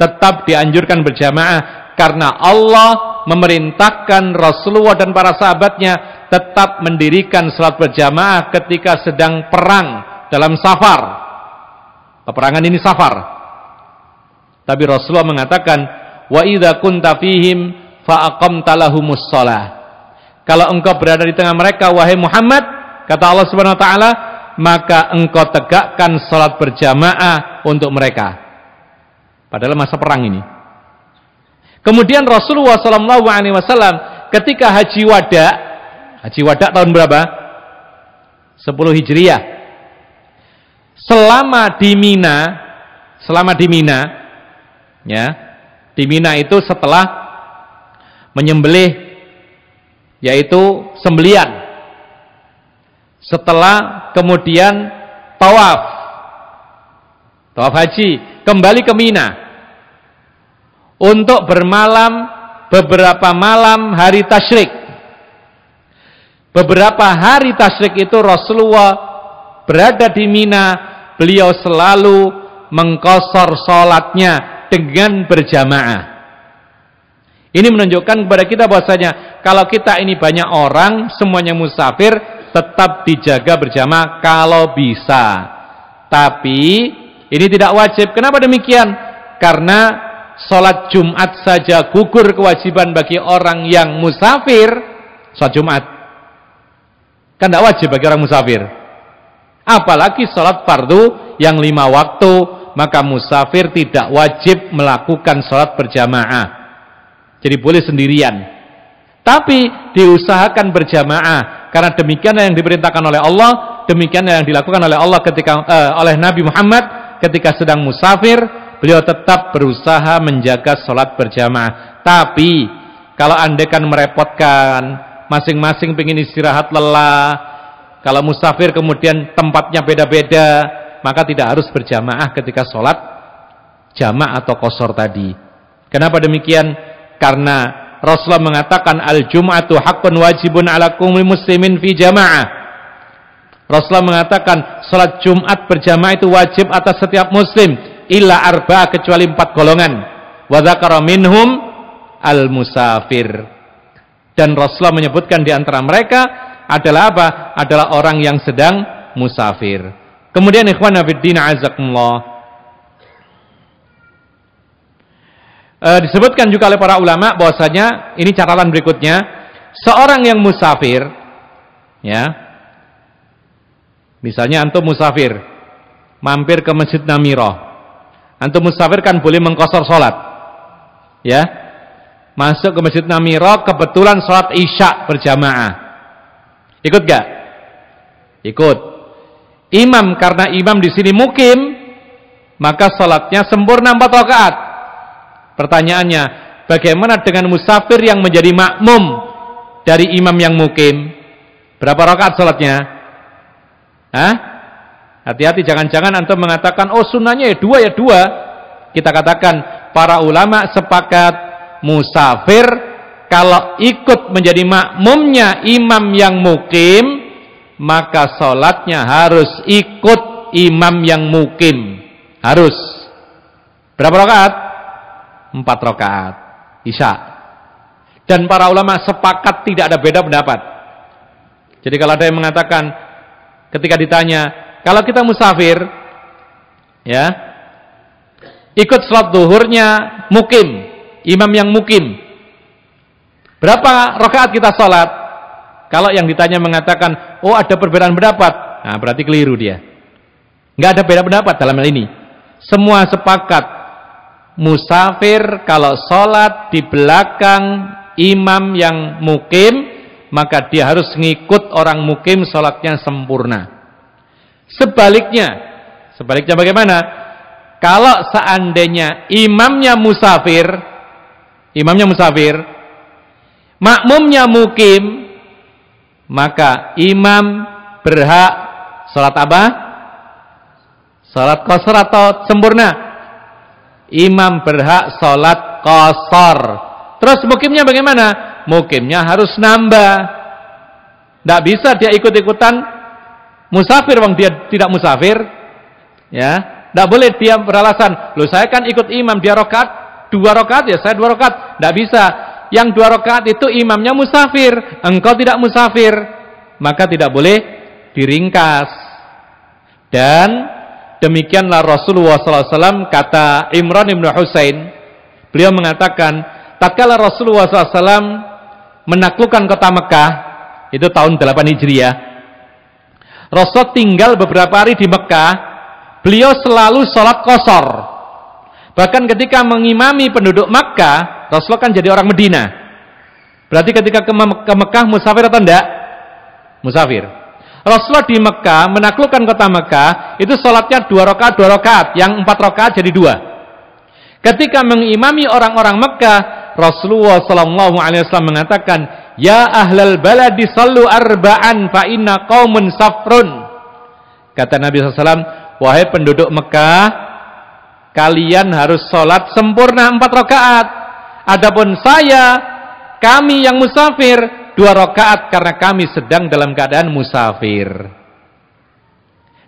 tetap dianjurkan berjamaah, karena Allah memerintahkan Rasulullah dan para sahabatnya tetap mendirikan sholat berjamaah ketika sedang perang dalam safar. Peperangan ini safar. Tapi Rasulullah mengatakan, wa idza kunta fihim fa aqamta lahumus shalah. Kalau engkau berada di tengah mereka, wahai Muhammad, kata Allah Subhanahu wa taala, maka engkau tegakkan salat berjamaah untuk mereka. Padahal masa perang ini. Kemudian Rasulullah sallallahu alaihi wasallam ketika haji wada tahun berapa? 10 Hijriah. Selama di Mina, ya, di Mina itu setelah menyembelih, yaitu sembelian, setelah kemudian tawaf haji, kembali ke Mina untuk bermalam beberapa malam hari tasyrik. Beberapa hari tasyrik itu Rasulullah berada di Mina, beliau selalu mengqashar sholatnya dengan berjamaah. Ini menunjukkan kepada kita bahwasanya kalau kita ini banyak orang, semuanya musafir, tetap dijaga berjamaah kalau bisa. Tapi ini tidak wajib. Kenapa demikian? Karena sholat Jumat saja gugur kewajiban bagi orang yang musafir. Sholat Jumat kan tidak wajib bagi orang musafir. Apalagi sholat fardu yang 5 waktu, maka musafir tidak wajib melakukan sholat berjamaah. Jadi boleh sendirian. Tapi diusahakan berjamaah, karena demikian yang diperintahkan oleh Allah, demikian yang dilakukan oleh Allah ketika oleh Nabi Muhammad ketika sedang musafir, beliau tetap berusaha menjaga sholat berjamaah. Tapi kalau andaikan merepotkan, masing-masing pengen istirahat lelah, kalau musafir kemudian tempatnya beda-beda, maka tidak harus berjamaah ketika sholat jama' atau qashar tadi. Kenapa demikian? Karena Rasulullah mengatakan al-jum'atu haqqun wajibun ala kulli muslimin fi jama'ah. Rasulullah mengatakan salat Jumat berjamaah itu wajib atas setiap muslim illa arba'a, kecuali 4 golongan. Wa dzakara minhum al-musafir. Dan Rasulullah menyebutkan di antara mereka adalah apa? Adalah orang yang sedang musafir. Kemudian ikhwan fillah azakumullah, disebutkan juga oleh para ulama bahwasanya ini catatan berikutnya, seorang yang musafir, ya, misalnya antum musafir mampir ke Masjid Namirah, antum musafir kan boleh mengqashar salat, ya, masuk ke Masjid Namirah kebetulan salat Isya berjamaah, ikut gak? Ikut. Imam, karena imam di sini mukim, maka salatnya sempurna 4 rakaat. Pertanyaannya, bagaimana dengan musafir yang menjadi makmum dari imam yang mukim? Berapa rakaat salatnya? Hah? Hati-hati, jangan-jangan antum mengatakan, oh sunnahnya ya 2 ya 2. Kita katakan, para ulama sepakat musafir kalau ikut menjadi makmumnya imam yang mukim, maka salatnya harus ikut imam yang mukim. Harus. Berapa rakaat? 4 rakaat Isya. Dan para ulama sepakat tidak ada beda pendapat. Jadi kalau ada yang mengatakan ketika ditanya, kalau kita musafir, ya, ikut sholat zuhurnya mukim, imam yang mukim, berapa rakaat kita sholat? Kalau yang ditanya mengatakan, oh ada perbedaan pendapat, nah berarti keliru dia. Nggak ada beda pendapat dalam hal ini. Semua sepakat musafir kalau sholat di belakang imam yang mukim, maka dia harus ngikut orang mukim, sholatnya sempurna. Sebaliknya bagaimana? Kalau seandainya imamnya musafir, makmumnya mukim, maka imam berhak sholat apa? Sholat qashar atau sempurna? Imam berhak sholat qashar. Terus mukimnya bagaimana? Mukimnya harus nambah. Tidak bisa dia ikut-ikutan musafir, wong dia tidak musafir, ya. Tidak boleh dia beralasan, loh saya kan ikut imam, dia rakaat 2 rakaat ya saya 2 rakaat. Tidak bisa. Yang 2 rakaat itu imamnya musafir, engkau tidak musafir, maka tidak boleh diringkas. Dan demikianlah Rasulullah SAW, kata Imran ibn Husain, beliau mengatakan, tatkala Rasulullah SAW menaklukkan kota Mekah, itu tahun 8 Hijriah, Rasul tinggal beberapa hari di Mekah, beliau selalu sholat qashar. Bahkan ketika mengimami penduduk Mekah, Rasul kan jadi orang Medina. Berarti ketika ke Mekah musafir atau enggak? Musafir. Rasulullah di Mekah menaklukkan kota Mekah, itu sholatnya 2 rakaat, yang 4 rakaat jadi 2. Ketika mengimami orang-orang Mekah, Rasulullah SAW mengatakan, ya ahlal baladi sallu arba'an fa inna qaumun safrun. Kata Nabi SAW, wahai penduduk Mekah, kalian harus sholat sempurna 4 rakaat. Adapun kami yang musafir 2 rakaat karena kami sedang dalam keadaan musafir.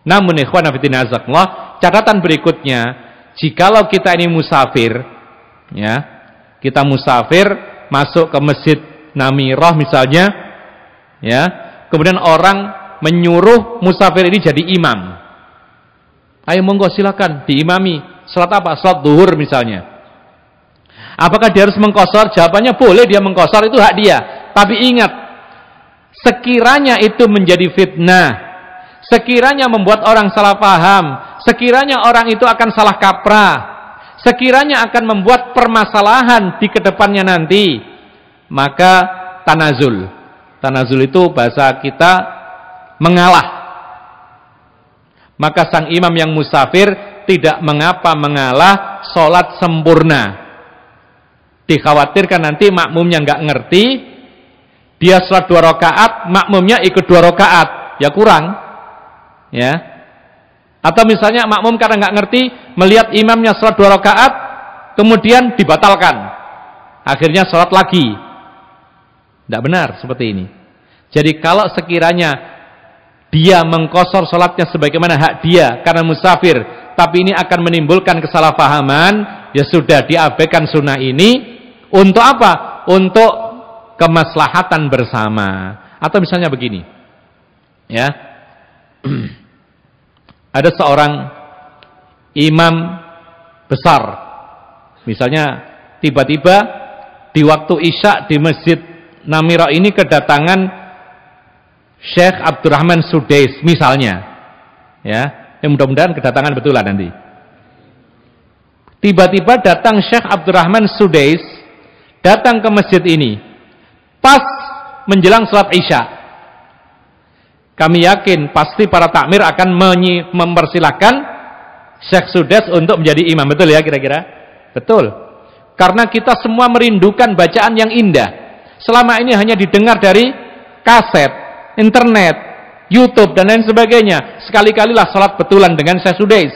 Namun ikhwan fillah azakumullah, catatan berikutnya, jikalau kita ini musafir, ya, kita musafir masuk ke Masjid Namirah misalnya, ya, kemudian orang menyuruh musafir ini jadi imam. Ayo monggo silakan diimami. Salat apa? Salat zuhur misalnya. Apakah dia harus mengqashar? Jawabannya boleh dia mengqashar, itu hak dia. Tapi ingat, sekiranya itu menjadi fitnah, sekiranya membuat orang salah paham, sekiranya orang itu akan salah kaprah, sekiranya akan membuat permasalahan di kedepannya nanti, maka tanazul. Tanazul itu bahasa kita mengalah. Maka sang imam yang musafir tidak mengapa mengalah, sholat sempurna. Dikhawatirkan nanti makmumnya nggak ngerti, dia sholat 2 rakaat, makmumnya ikut 2 rakaat, ya kurang, ya. Atau misalnya makmum karena nggak ngerti, melihat imamnya sholat 2 rakaat, kemudian dibatalkan, akhirnya sholat lagi. Tidak benar seperti ini. Jadi kalau sekiranya dia mengqashar sholatnya sebagaimana hak dia karena musafir, tapi ini akan menimbulkan kesalahpahaman, ya sudah diabaikan sunnah ini. Untuk apa? Untuk kemaslahatan bersama. Atau misalnya begini, ya, ada seorang imam besar, misalnya tiba-tiba di waktu isya di Masjid Namira ini kedatangan Syekh Abdurrahman Sudais misalnya, ya, mudah-mudahan kedatangan betulan nanti. Tiba-tiba datang Syekh Abdurrahman Sudais, datang ke masjid ini pas menjelang salat isya. Kami yakin pasti para takmir akan mempersilahkan Syekh Sudais untuk menjadi imam, betul ya kira-kira? Betul. Karena kita semua merindukan bacaan yang indah. Selama ini hanya didengar dari kaset, internet, YouTube dan lain sebagainya. Sekali-kalilah salat betulan dengan Syekh Sudais.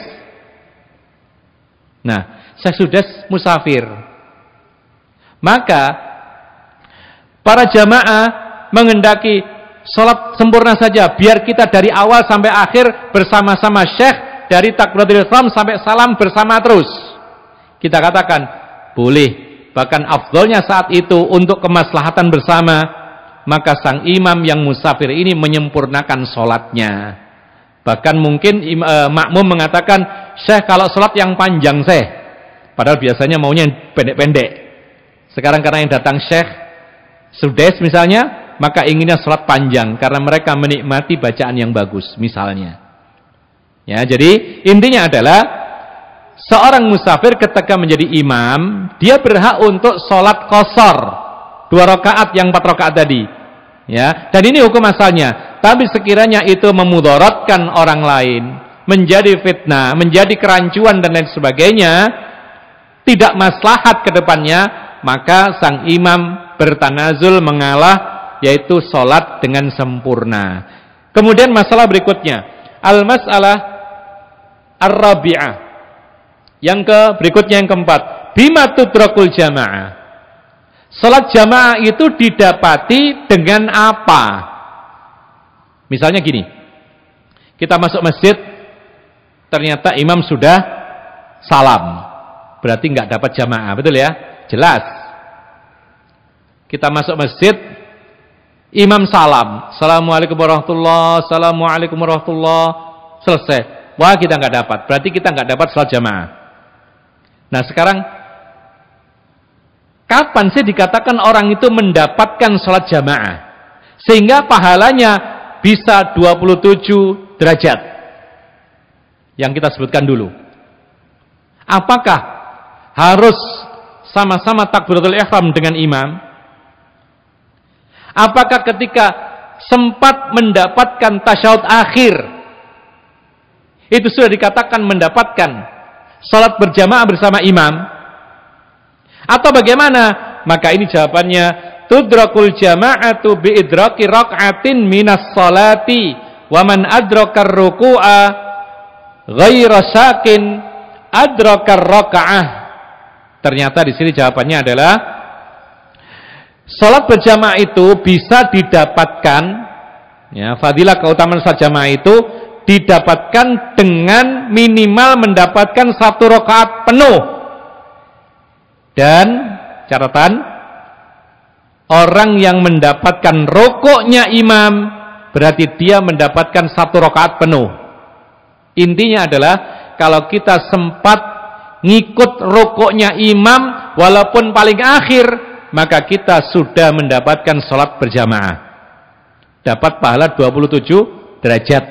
Nah, Syekh Sudais musafir. Maka para jamaah menghendaki salat sempurna saja, biar kita dari awal sampai akhir bersama-sama Syekh, dari takbiratul ihram sampai salam bersama terus. Kita katakan boleh, bahkan afdolnya saat itu untuk kemaslahatan bersama, maka sang imam yang musafir ini menyempurnakan sholatnya. Bahkan mungkin makmum mengatakan, Syekh kalau sholat yang panjang Syekh, padahal biasanya maunya pendek-pendek. Sekarang karena yang datang Syekh Sudais misalnya, maka inginnya sholat panjang karena mereka menikmati bacaan yang bagus misalnya. Ya, jadi intinya adalah seorang musafir ketika menjadi imam, dia berhak untuk sholat qashar 2 rakaat yang 4 rakaat tadi. Ya, dan ini hukum asalnya. Tapi sekiranya itu memudaratkan orang lain, menjadi fitnah, menjadi kerancuan dan lain sebagainya, tidak maslahat ke depannya, maka sang imam bertanazul mengalah, yaitu sholat dengan sempurna. Kemudian masalah berikutnya, al-mas'alah ar-rabi'ah, yang berikutnya yang keempat, bima tudrakul jamaah. Sholat jamaah itu didapati dengan apa? Misalnya gini, kita masuk masjid, ternyata imam sudah salam, berarti nggak dapat jamaah, betul ya? Jelas. Kita masuk masjid, imam salam, assalamualaikum warahmatullahi, assalamualaikum warahmatullahi, selesai. Wah, kita nggak dapat, berarti kita nggak dapat sholat jamaah. Nah sekarang, kapan sih dikatakan orang itu mendapatkan sholat jamaah sehingga pahalanya bisa 27 derajat yang kita sebutkan dulu? Apakah harus sama-sama takbiratul ihram dengan imam? Apakah ketika sempat mendapatkan tasyahud akhir itu sudah dikatakan mendapatkan sholat berjamaah bersama imam? Atau bagaimana? Maka ini jawabannya, tudrakul jama'atu biidraki rak'atin minas salati wa man adrakar ruku'a ghaira sakin adrakar raka'ah. Ternyata di sini jawabannya adalah salat berjamaah itu bisa didapatkan, ya, fadilah keutamaan salat jamaah itu didapatkan dengan minimal mendapatkan 1 rakaat penuh. Dan catatan, orang yang mendapatkan rukuknya imam berarti dia mendapatkan 1 rakaat penuh. Intinya adalah kalau kita sempat ngikut rukuknya imam walaupun paling akhir, maka kita sudah mendapatkan sholat berjamaah, dapat pahala 27 derajat.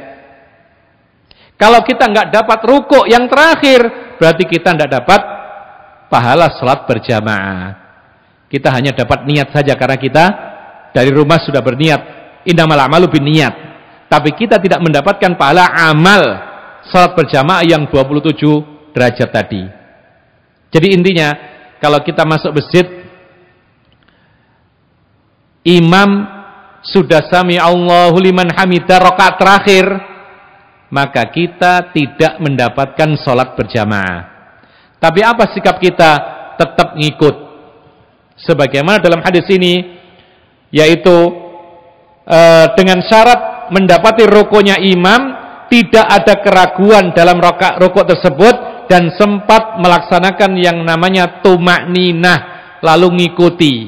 Kalau kita nggak dapat rukuk yang terakhir, berarti kita nggak dapat pahala sholat berjamaah. Kita hanya dapat niat saja karena kita dari rumah sudah berniat, innamal a'malu binniyat. Tapi kita tidak mendapatkan pahala amal sholat berjamaah yang 27 derajat tadi. Jadi intinya, kalau kita masuk masjid, imam sudah sami Allahu liman hamidah rakaat terakhir, maka kita tidak mendapatkan sholat berjamaah. Tapi apa sikap kita? Tetap ngikut. Sebagaimana dalam hadis ini, yaitu dengan syarat mendapati rukunya imam, tidak ada keraguan dalam rukuk tersebut, dan sempat melaksanakan yang namanya tumakninah, lalu ngikuti.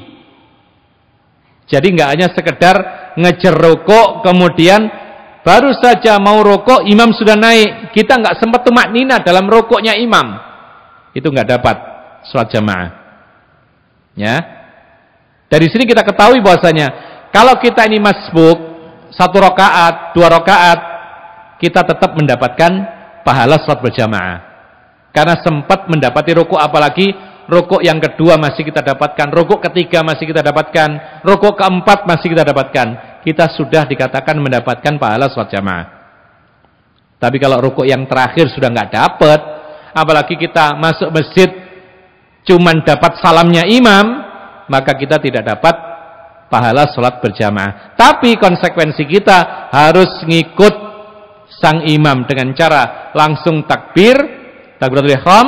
Jadi nggak hanya sekedar ngejar rukuk, kemudian baru saja mau rukuk imam sudah naik, kita nggak sempat tumakninah dalam rukuknya imam, itu nggak dapat sholat jamaah. Ya, dari sini kita ketahui bahwasanya kalau kita ini masbuk 1 rakaat, 2 rakaat, kita tetap mendapatkan pahala sholat berjamaah. Karena sempat mendapati rukuk, apalagi rukuk yang kedua masih kita dapatkan, rukuk ketiga masih kita dapatkan, rukuk keempat masih kita dapatkan. Kita sudah dikatakan mendapatkan pahala sholat jamaah. Tapi kalau rukuk yang terakhir sudah nggak dapat, apalagi kita masuk masjid cuman dapat salamnya imam, maka kita tidak dapat pahala sholat berjamaah. Tapi konsekuensi kita harus ngikut sang imam dengan cara langsung takbir, takbiratul ihram,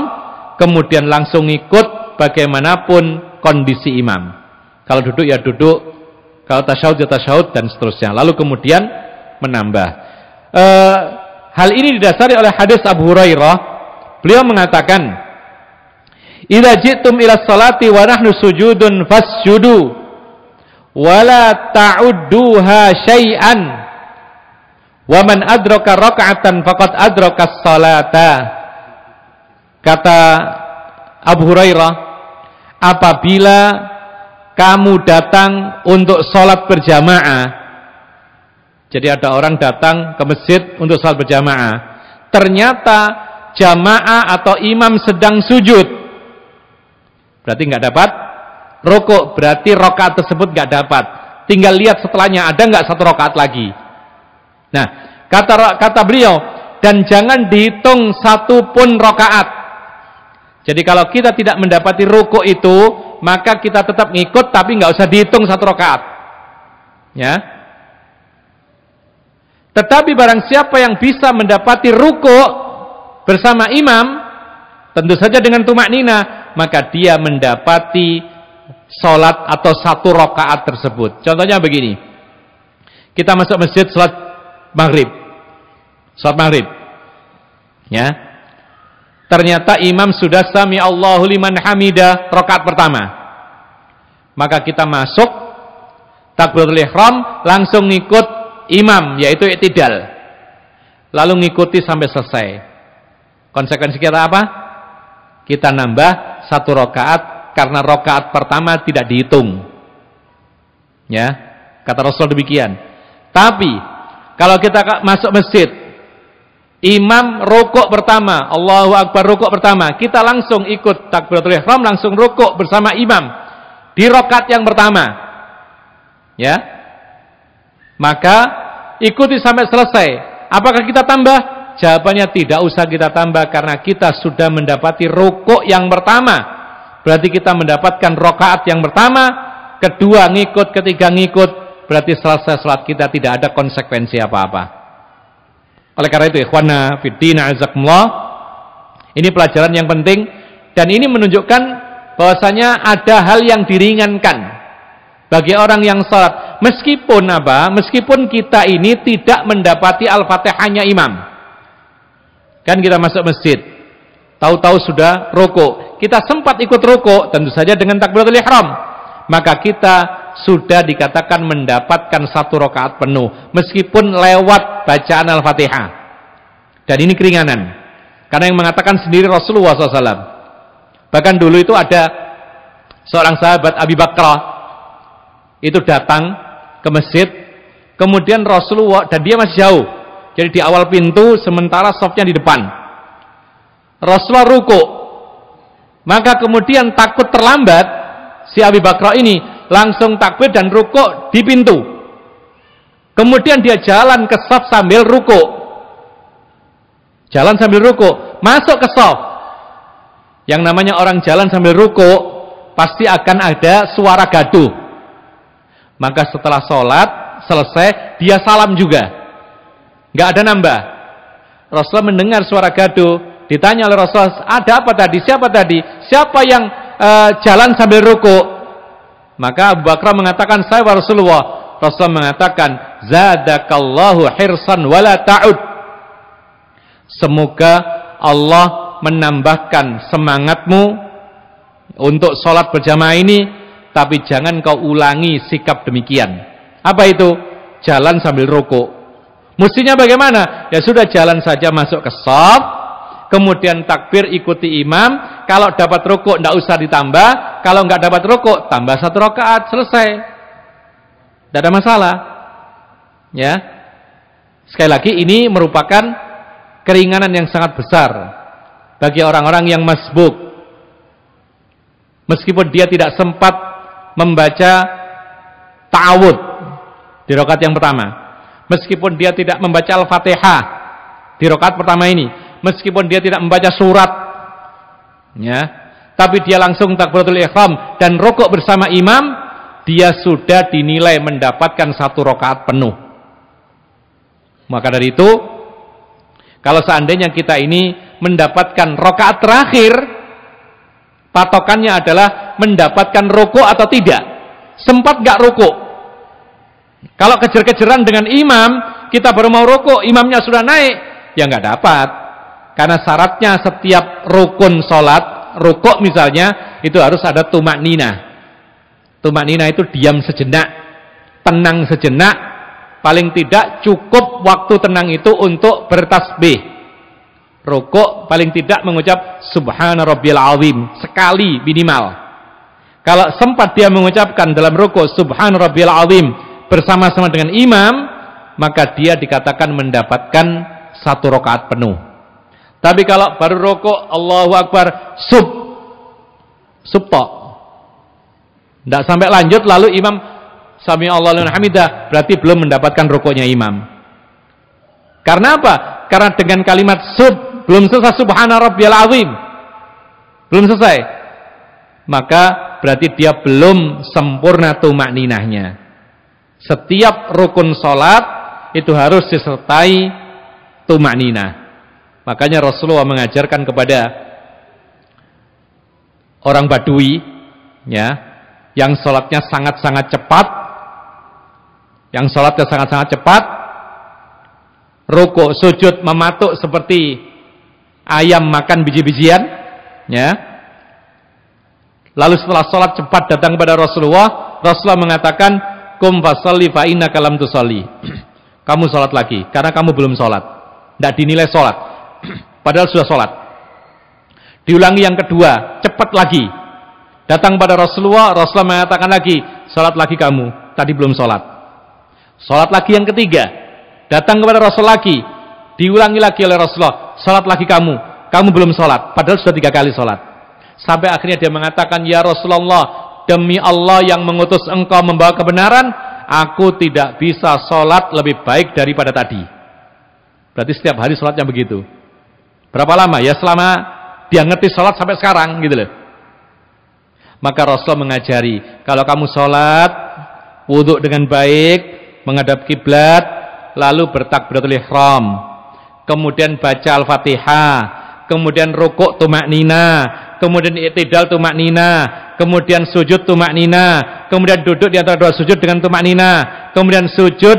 kemudian langsung ikut bagaimanapun kondisi imam. Kalau duduk ya duduk, kalau tasyahud ya tasyahud, dan seterusnya. Lalu kemudian menambah. Hal ini didasari oleh hadis Abu Hurairah. Beliau mengatakan, "Idza ji'tum ila sholati wa nahnu sujudun fasjudu wa la ta'udduha syai'an wa man adraka raka'atan faqad adraka as-salata." Kata Abu Hurairah, apabila kamu datang untuk sholat berjamaah, jadi ada orang datang ke masjid untuk sholat berjamaah, ternyata jamaah atau imam sedang sujud, berarti nggak dapat rukuk, berarti rakaat tersebut nggak dapat. Tinggal lihat setelahnya ada nggak 1 rakaat lagi. Nah, kata beliau, dan jangan dihitung 1 pun rakaat. Jadi kalau kita tidak mendapati rukuk itu, maka kita tetap ngikut, tapi nggak usah dihitung 1 rakaat. Ya. Tetapi barang siapa yang bisa mendapati rukuk bersama imam, tentu saja dengan tumakninah, maka dia mendapati sholat atau 1 rakaat tersebut. Contohnya begini, kita masuk masjid sholat maghrib, ya. Ternyata imam sudah sami Allahu liman hamidah rakaat pertama, maka kita masuk takbiratul ihram, langsung ngikut imam, yaitu i'tidal, lalu ngikuti sampai selesai. Konsekuensi kita apa? Kita nambah 1 rakaat karena rakaat pertama tidak dihitung. Ya, kata Rasul demikian. Tapi kalau kita masuk masjid, imam rukuk pertama, Allahu Akbar rukuk pertama, kita langsung ikut takbiratul ihram, langsung rukuk bersama imam di rakaat yang pertama, ya, maka ikuti sampai selesai. Apakah kita tambah? Jawabannya tidak usah kita tambah, karena kita sudah mendapati rukuk yang pertama. Berarti kita mendapatkan rakaat yang pertama, kedua ngikut, ketiga ngikut, berarti selesai salat kita, tidak ada konsekuensi apa-apa. Oleh karena itu, ikhwana fiddin azakumullah, ini pelajaran yang penting, dan ini menunjukkan bahwasanya ada hal yang diringankan bagi orang yang sholat. Meskipun apa? Meskipun kita ini tidak mendapati Al-Fatihahnya imam. Kan kita masuk masjid, tahu-tahu sudah rukuk. Kita sempat ikut rukuk, tentu saja dengan takbiratul ihram. Maka kita sudah dikatakan mendapatkan 1 rakaat penuh, meskipun lewat bacaan Al-Fatihah. Dan ini keringanan, karena yang mengatakan sendiri Rasulullah SAW. Bahkan dulu itu ada seorang sahabat, Abi Bakrah, itu datang ke masjid, kemudian Rasulullah, dan dia masih jauh, jadi di awal pintu, sementara safnya di depan. Rasulullah rukuk, Maka kemudian takut terlambat, si Abu Bakar ini langsung takbir dan rukuk di pintu. Kemudian dia jalan ke shaf sambil rukuk. Jalan sambil rukuk, masuk ke shaf. Yang namanya orang jalan sambil rukuk pasti akan ada suara gaduh. Maka setelah sholat selesai, dia salam juga, nggak ada nambah. Rasulullah mendengar suara gaduh, ditanya oleh Rasulullah, ada apa tadi? Siapa tadi? Siapa yang jalan sambil rukuk? Maka Abu Bakar mengatakan, saya Rasulullah. Rasulullah mengatakan, zadakallahu hirsan wala ta'ud. Semoga Allah menambahkan semangatmu untuk sholat berjamaah ini, tapi jangan kau ulangi sikap demikian. Apa itu? Jalan sambil rukuk. Mestinya bagaimana? Ya sudah, jalan saja masuk ke shaf, kemudian takbir ikuti imam. Kalau dapat rukuk tidak usah ditambah, kalau nggak dapat rukuk tambah 1 rakaat, selesai, tidak ada masalah. Ya, sekali lagi ini merupakan keringanan yang sangat besar bagi orang-orang yang masbuk. Meskipun dia tidak sempat membaca ta'awud di rakaat yang pertama, meskipun dia tidak membaca Al-Fatihah di rakaat pertama ini, meskipun dia tidak membaca surat, ya, tapi dia langsung takbiratul ihram dan rukuk bersama imam, dia sudah dinilai mendapatkan 1 rakaat penuh. Maka dari itu, kalau seandainya kita ini mendapatkan rakaat terakhir, patokannya adalah mendapatkan rukuk atau tidak. Sempat gak rukuk? Kalau kejar-kejaran dengan imam, kita baru mau rukuk, imamnya sudah naik, ya nggak dapat. Karena syaratnya setiap rukun sholat, rukuk misalnya, itu harus ada tumak nina. Tumak nina itu diam sejenak, tenang sejenak. Paling tidak cukup waktu tenang itu untuk bertasbih. Rukuk paling tidak mengucap Subhana Rabbiyal Azim sekali minimal. Kalau sempat dia mengucapkan dalam rukuk Subhana Rabbiyal Azim bersama-sama dengan imam, maka dia dikatakan mendapatkan 1 rakaat penuh. Tapi kalau baru rukuk Allahu Akbar sub tok, tidak sampai lanjut lalu imam Sami Allahu liman hamidah, berarti belum mendapatkan rukuknya imam. Karena apa? Karena dengan kalimat sub belum selesai Subhana Rabbiyal Azim, belum selesai, maka berarti dia belum sempurna tumak ninahnya. Setiap rukun sholat itu harus disertai tumak ninah. Makanya Rasulullah mengajarkan kepada orang Badui, ya, yang sholatnya sangat-sangat cepat, rukuk sujud mematuk seperti ayam makan biji-bijian, ya. Lalu setelah sholat cepat datang kepada Rasulullah mengatakan, kum fasalli fa innaka lam tusalli. Kamu sholat lagi, karena kamu belum sholat. Tidak dinilai sholat, padahal sudah sholat. Diulangi yang kedua, cepat lagi. Datang pada Rasulullah mengatakan lagi, sholat lagi kamu, tadi belum sholat. Sholat lagi yang ketiga, datang kepada Rasul lagi, diulangi lagi oleh Rasulullah, sholat lagi kamu belum sholat, padahal sudah 3 kali sholat. Sampai akhirnya dia mengatakan, ya Rasulullah, demi Allah yang mengutus engkau membawa kebenaran, aku tidak bisa sholat lebih baik daripada tadi. Berarti setiap hari sholatnya begitu. Berapa lama? Ya selama dia ngerti sholat sampai sekarang gitu loh. Maka Rasul mengajari, kalau kamu sholat, wudhu dengan baik, menghadap kiblat, lalu bertakbiratul ihram, kemudian baca Al-Fatihah, kemudian rukuk tumak nina, kemudian i'tidal tumak nina, kemudian sujud tumak nina, kemudian duduk di antara 2 sujud dengan tumak nina, kemudian sujud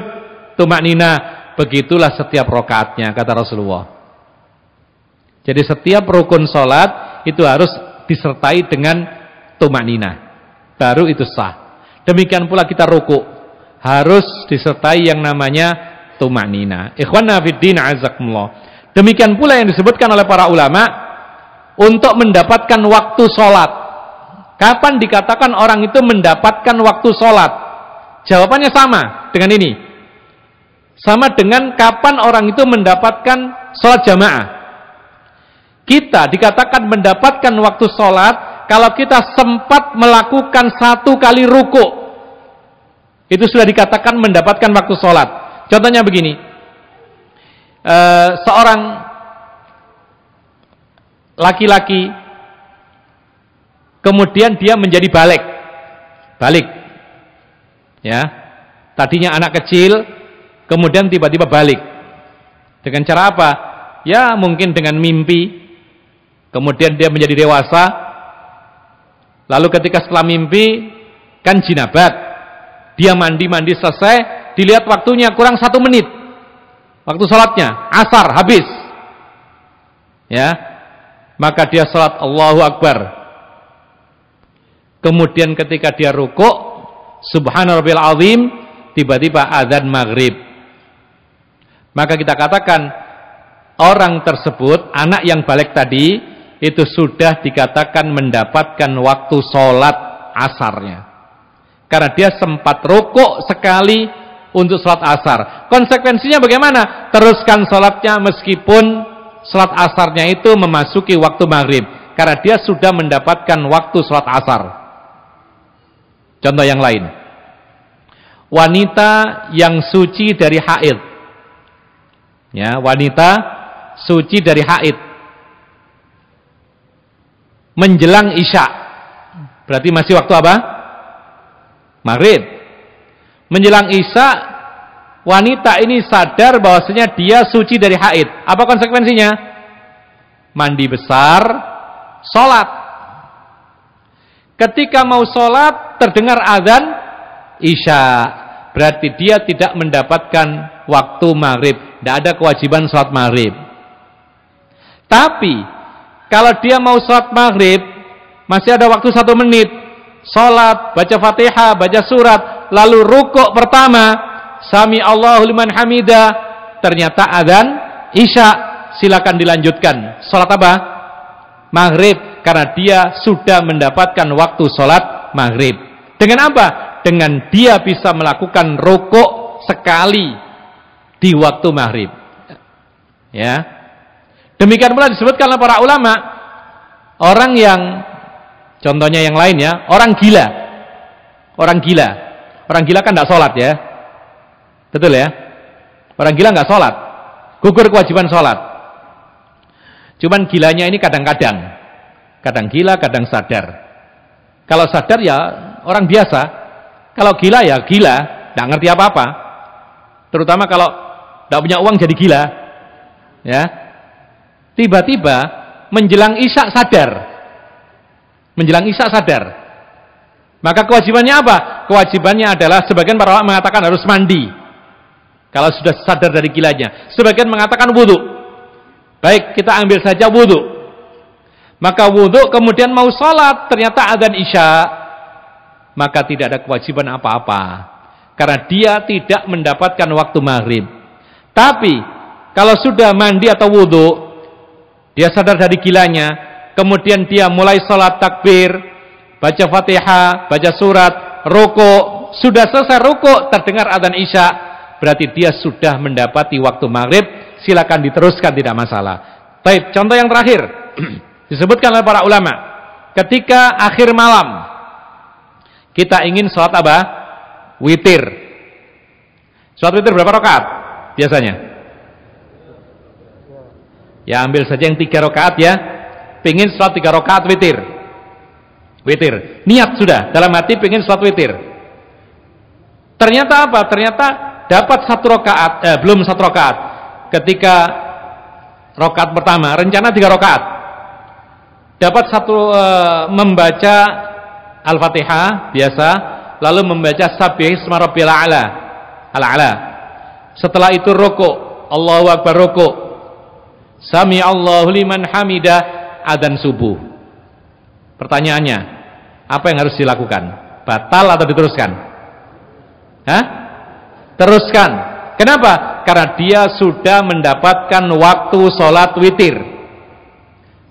tumak nina. Begitulah setiap rakaatnya, kata Rasulullah. Jadi setiap rukun sholat itu harus disertai dengan tumak nina, baru itu sah. Demikian pula kita rukuk harus disertai yang namanya tumak nina. Ikhwanna fiddin azakumullah. Demikian pula yang disebutkan oleh para ulama untuk mendapatkan waktu sholat. Kapan dikatakan orang itu mendapatkan waktu sholat? Jawabannya sama dengan ini. Sama dengan kapan orang itu mendapatkan sholat jamaah. Kita dikatakan mendapatkan waktu sholat kalau kita sempat melakukan 1 kali ruku. Itu sudah dikatakan mendapatkan waktu sholat. Contohnya begini, seorang laki-laki kemudian dia menjadi balik, ya. Tadinya anak kecil, kemudian tiba-tiba balik. Dengan cara apa? Ya mungkin dengan mimpi. Kemudian dia menjadi dewasa. Lalu ketika setelah mimpi, kan jinabat. Dia mandi selesai, dilihat waktunya kurang 1 menit. Waktu sholatnya, asar, habis. Ya, maka dia sholat Allahu Akbar. Kemudian ketika dia rukuk, Subhana Rabbil Azim, tiba-tiba azan maghrib. Maka kita katakan, orang tersebut, anak yang balik tadi, itu sudah dikatakan mendapatkan waktu sholat asarnya. Karena dia sempat rukuk sekali untuk sholat asar. Konsekuensinya bagaimana? Teruskan sholatnya meskipun sholat asarnya itu memasuki waktu maghrib. Karena dia sudah mendapatkan waktu sholat asar. Contoh yang lain. Wanita yang suci dari haid. Ya, wanita suci dari haid. Menjelang isya, berarti masih waktu apa? Maghrib. Menjelang isya, wanita ini sadar bahwasanya dia suci dari haid. Apa konsekuensinya? Mandi besar, sholat. Ketika mau sholat, terdengar azan isya, berarti dia tidak mendapatkan waktu maghrib. Tidak ada kewajiban sholat maghrib. Tapi kalau dia mau sholat maghrib, masih ada waktu 1 menit. Sholat, baca Fatihah, baca surat, lalu rukuk pertama, Sami Allahu liman hamidah, ternyata adzan isya, silakan dilanjutkan. Sholat apa? Maghrib, karena dia sudah mendapatkan waktu sholat maghrib. Dengan apa? Dengan dia bisa melakukan rukuk sekali di waktu maghrib. Ya. Demikian pula disebutkan oleh para ulama, orang yang, contohnya yang lain ya, orang gila. Orang gila kan tidak sholat ya. Betul ya? Orang gila nggak sholat, gugur kewajiban sholat. Cuman gilanya ini kadang-kadang. Kadang gila, kadang sadar. Kalau sadar ya orang biasa. Kalau gila ya gila, tidak ngerti apa-apa. Terutama kalau tidak punya uang jadi gila. Ya. Tiba-tiba menjelang isya sadar. Menjelang isya sadar. Maka kewajibannya apa? Kewajibannya adalah, sebagian para ulama mengatakan harus mandi. Kalau sudah sadar dari gilanya. Sebagian mengatakan wudu. Baik, kita ambil saja wudu. Maka wudu kemudian mau sholat, ternyata adzan isya. Maka tidak ada kewajiban apa-apa. Karena dia tidak mendapatkan waktu maghrib. Tapi, kalau sudah mandi atau wudu, dia sadar dari gilanya, kemudian dia mulai sholat takbir, baca Fatihah, baca surat, rukuk, sudah selesai rukuk, terdengar adzan isya, berarti dia sudah mendapati waktu maghrib, silakan diteruskan, tidak masalah. Baik, contoh yang terakhir, disebutkan oleh para ulama, ketika akhir malam, kita ingin sholat apa? Witir. Sholat witir berapa rakaat biasanya? Ya ambil saja yang 3 rakaat ya. Pengen sholat 3 rakaat witir. Witir. Niat sudah dalam hati pengen sholat witir. Ternyata apa? Ternyata dapat 1 rakaat, belum 1 rakaat. Ketika rakaat pertama, rencana 3 rakaat. Dapat 1 membaca Al-Fatihah biasa, lalu membaca Sabbih isma rabbil a'la. Al-a'la. Setelah itu rukuk, Allahu Akbar rukuk. Sami Allahu liman hamidah, adzan subuh. Pertanyaannya, apa yang harus dilakukan? Batal atau diteruskan? Hah? Teruskan. Kenapa? Karena dia sudah mendapatkan waktu sholat witir.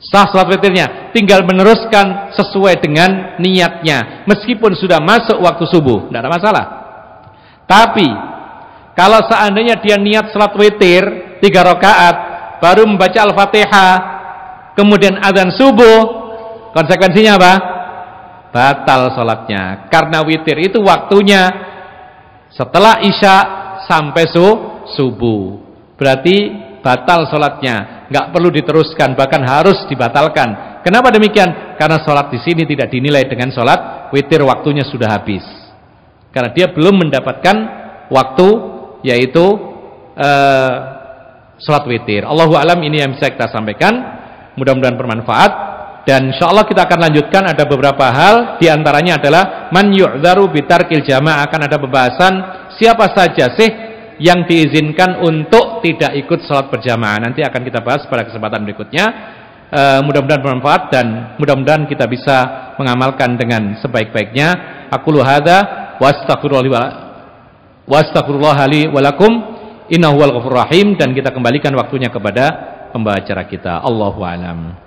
Sah sholat witirnya, tinggal meneruskan sesuai dengan niatnya. Meskipun sudah masuk waktu subuh, tidak ada masalah. Tapi, kalau seandainya dia niat sholat witir 3 rakaat, baru membaca Al-Fatihah, kemudian adzan subuh, konsekuensinya apa? Batal sholatnya. Karena witir itu waktunya setelah isya sampai subuh. Berarti batal sholatnya, nggak perlu diteruskan, bahkan harus dibatalkan. Kenapa demikian? Karena sholat di sini tidak dinilai dengan sholat witir, waktunya sudah habis. Karena dia belum mendapatkan waktu, yaitu sholat witir. Allahu a'lam, ini yang bisa kita sampaikan. Mudah-mudahan bermanfaat. Dan insyaallah kita akan lanjutkan, ada beberapa hal, diantaranya adalah man yu'dzaru bitarkil jamaah. Akan ada pembahasan siapa saja sih yang diizinkan untuk tidak ikut sholat berjamaah. Nanti akan kita bahas pada kesempatan berikutnya. Mudah-mudahan bermanfaat dan mudah-mudahan kita bisa mengamalkan dengan sebaik-baiknya. Aqulu hadza wa astaghfirullah li wa lakum innahu wal ghafurur rahim. Dan kita kembalikan waktunya kepada pembaca kita. Allahu a'lam.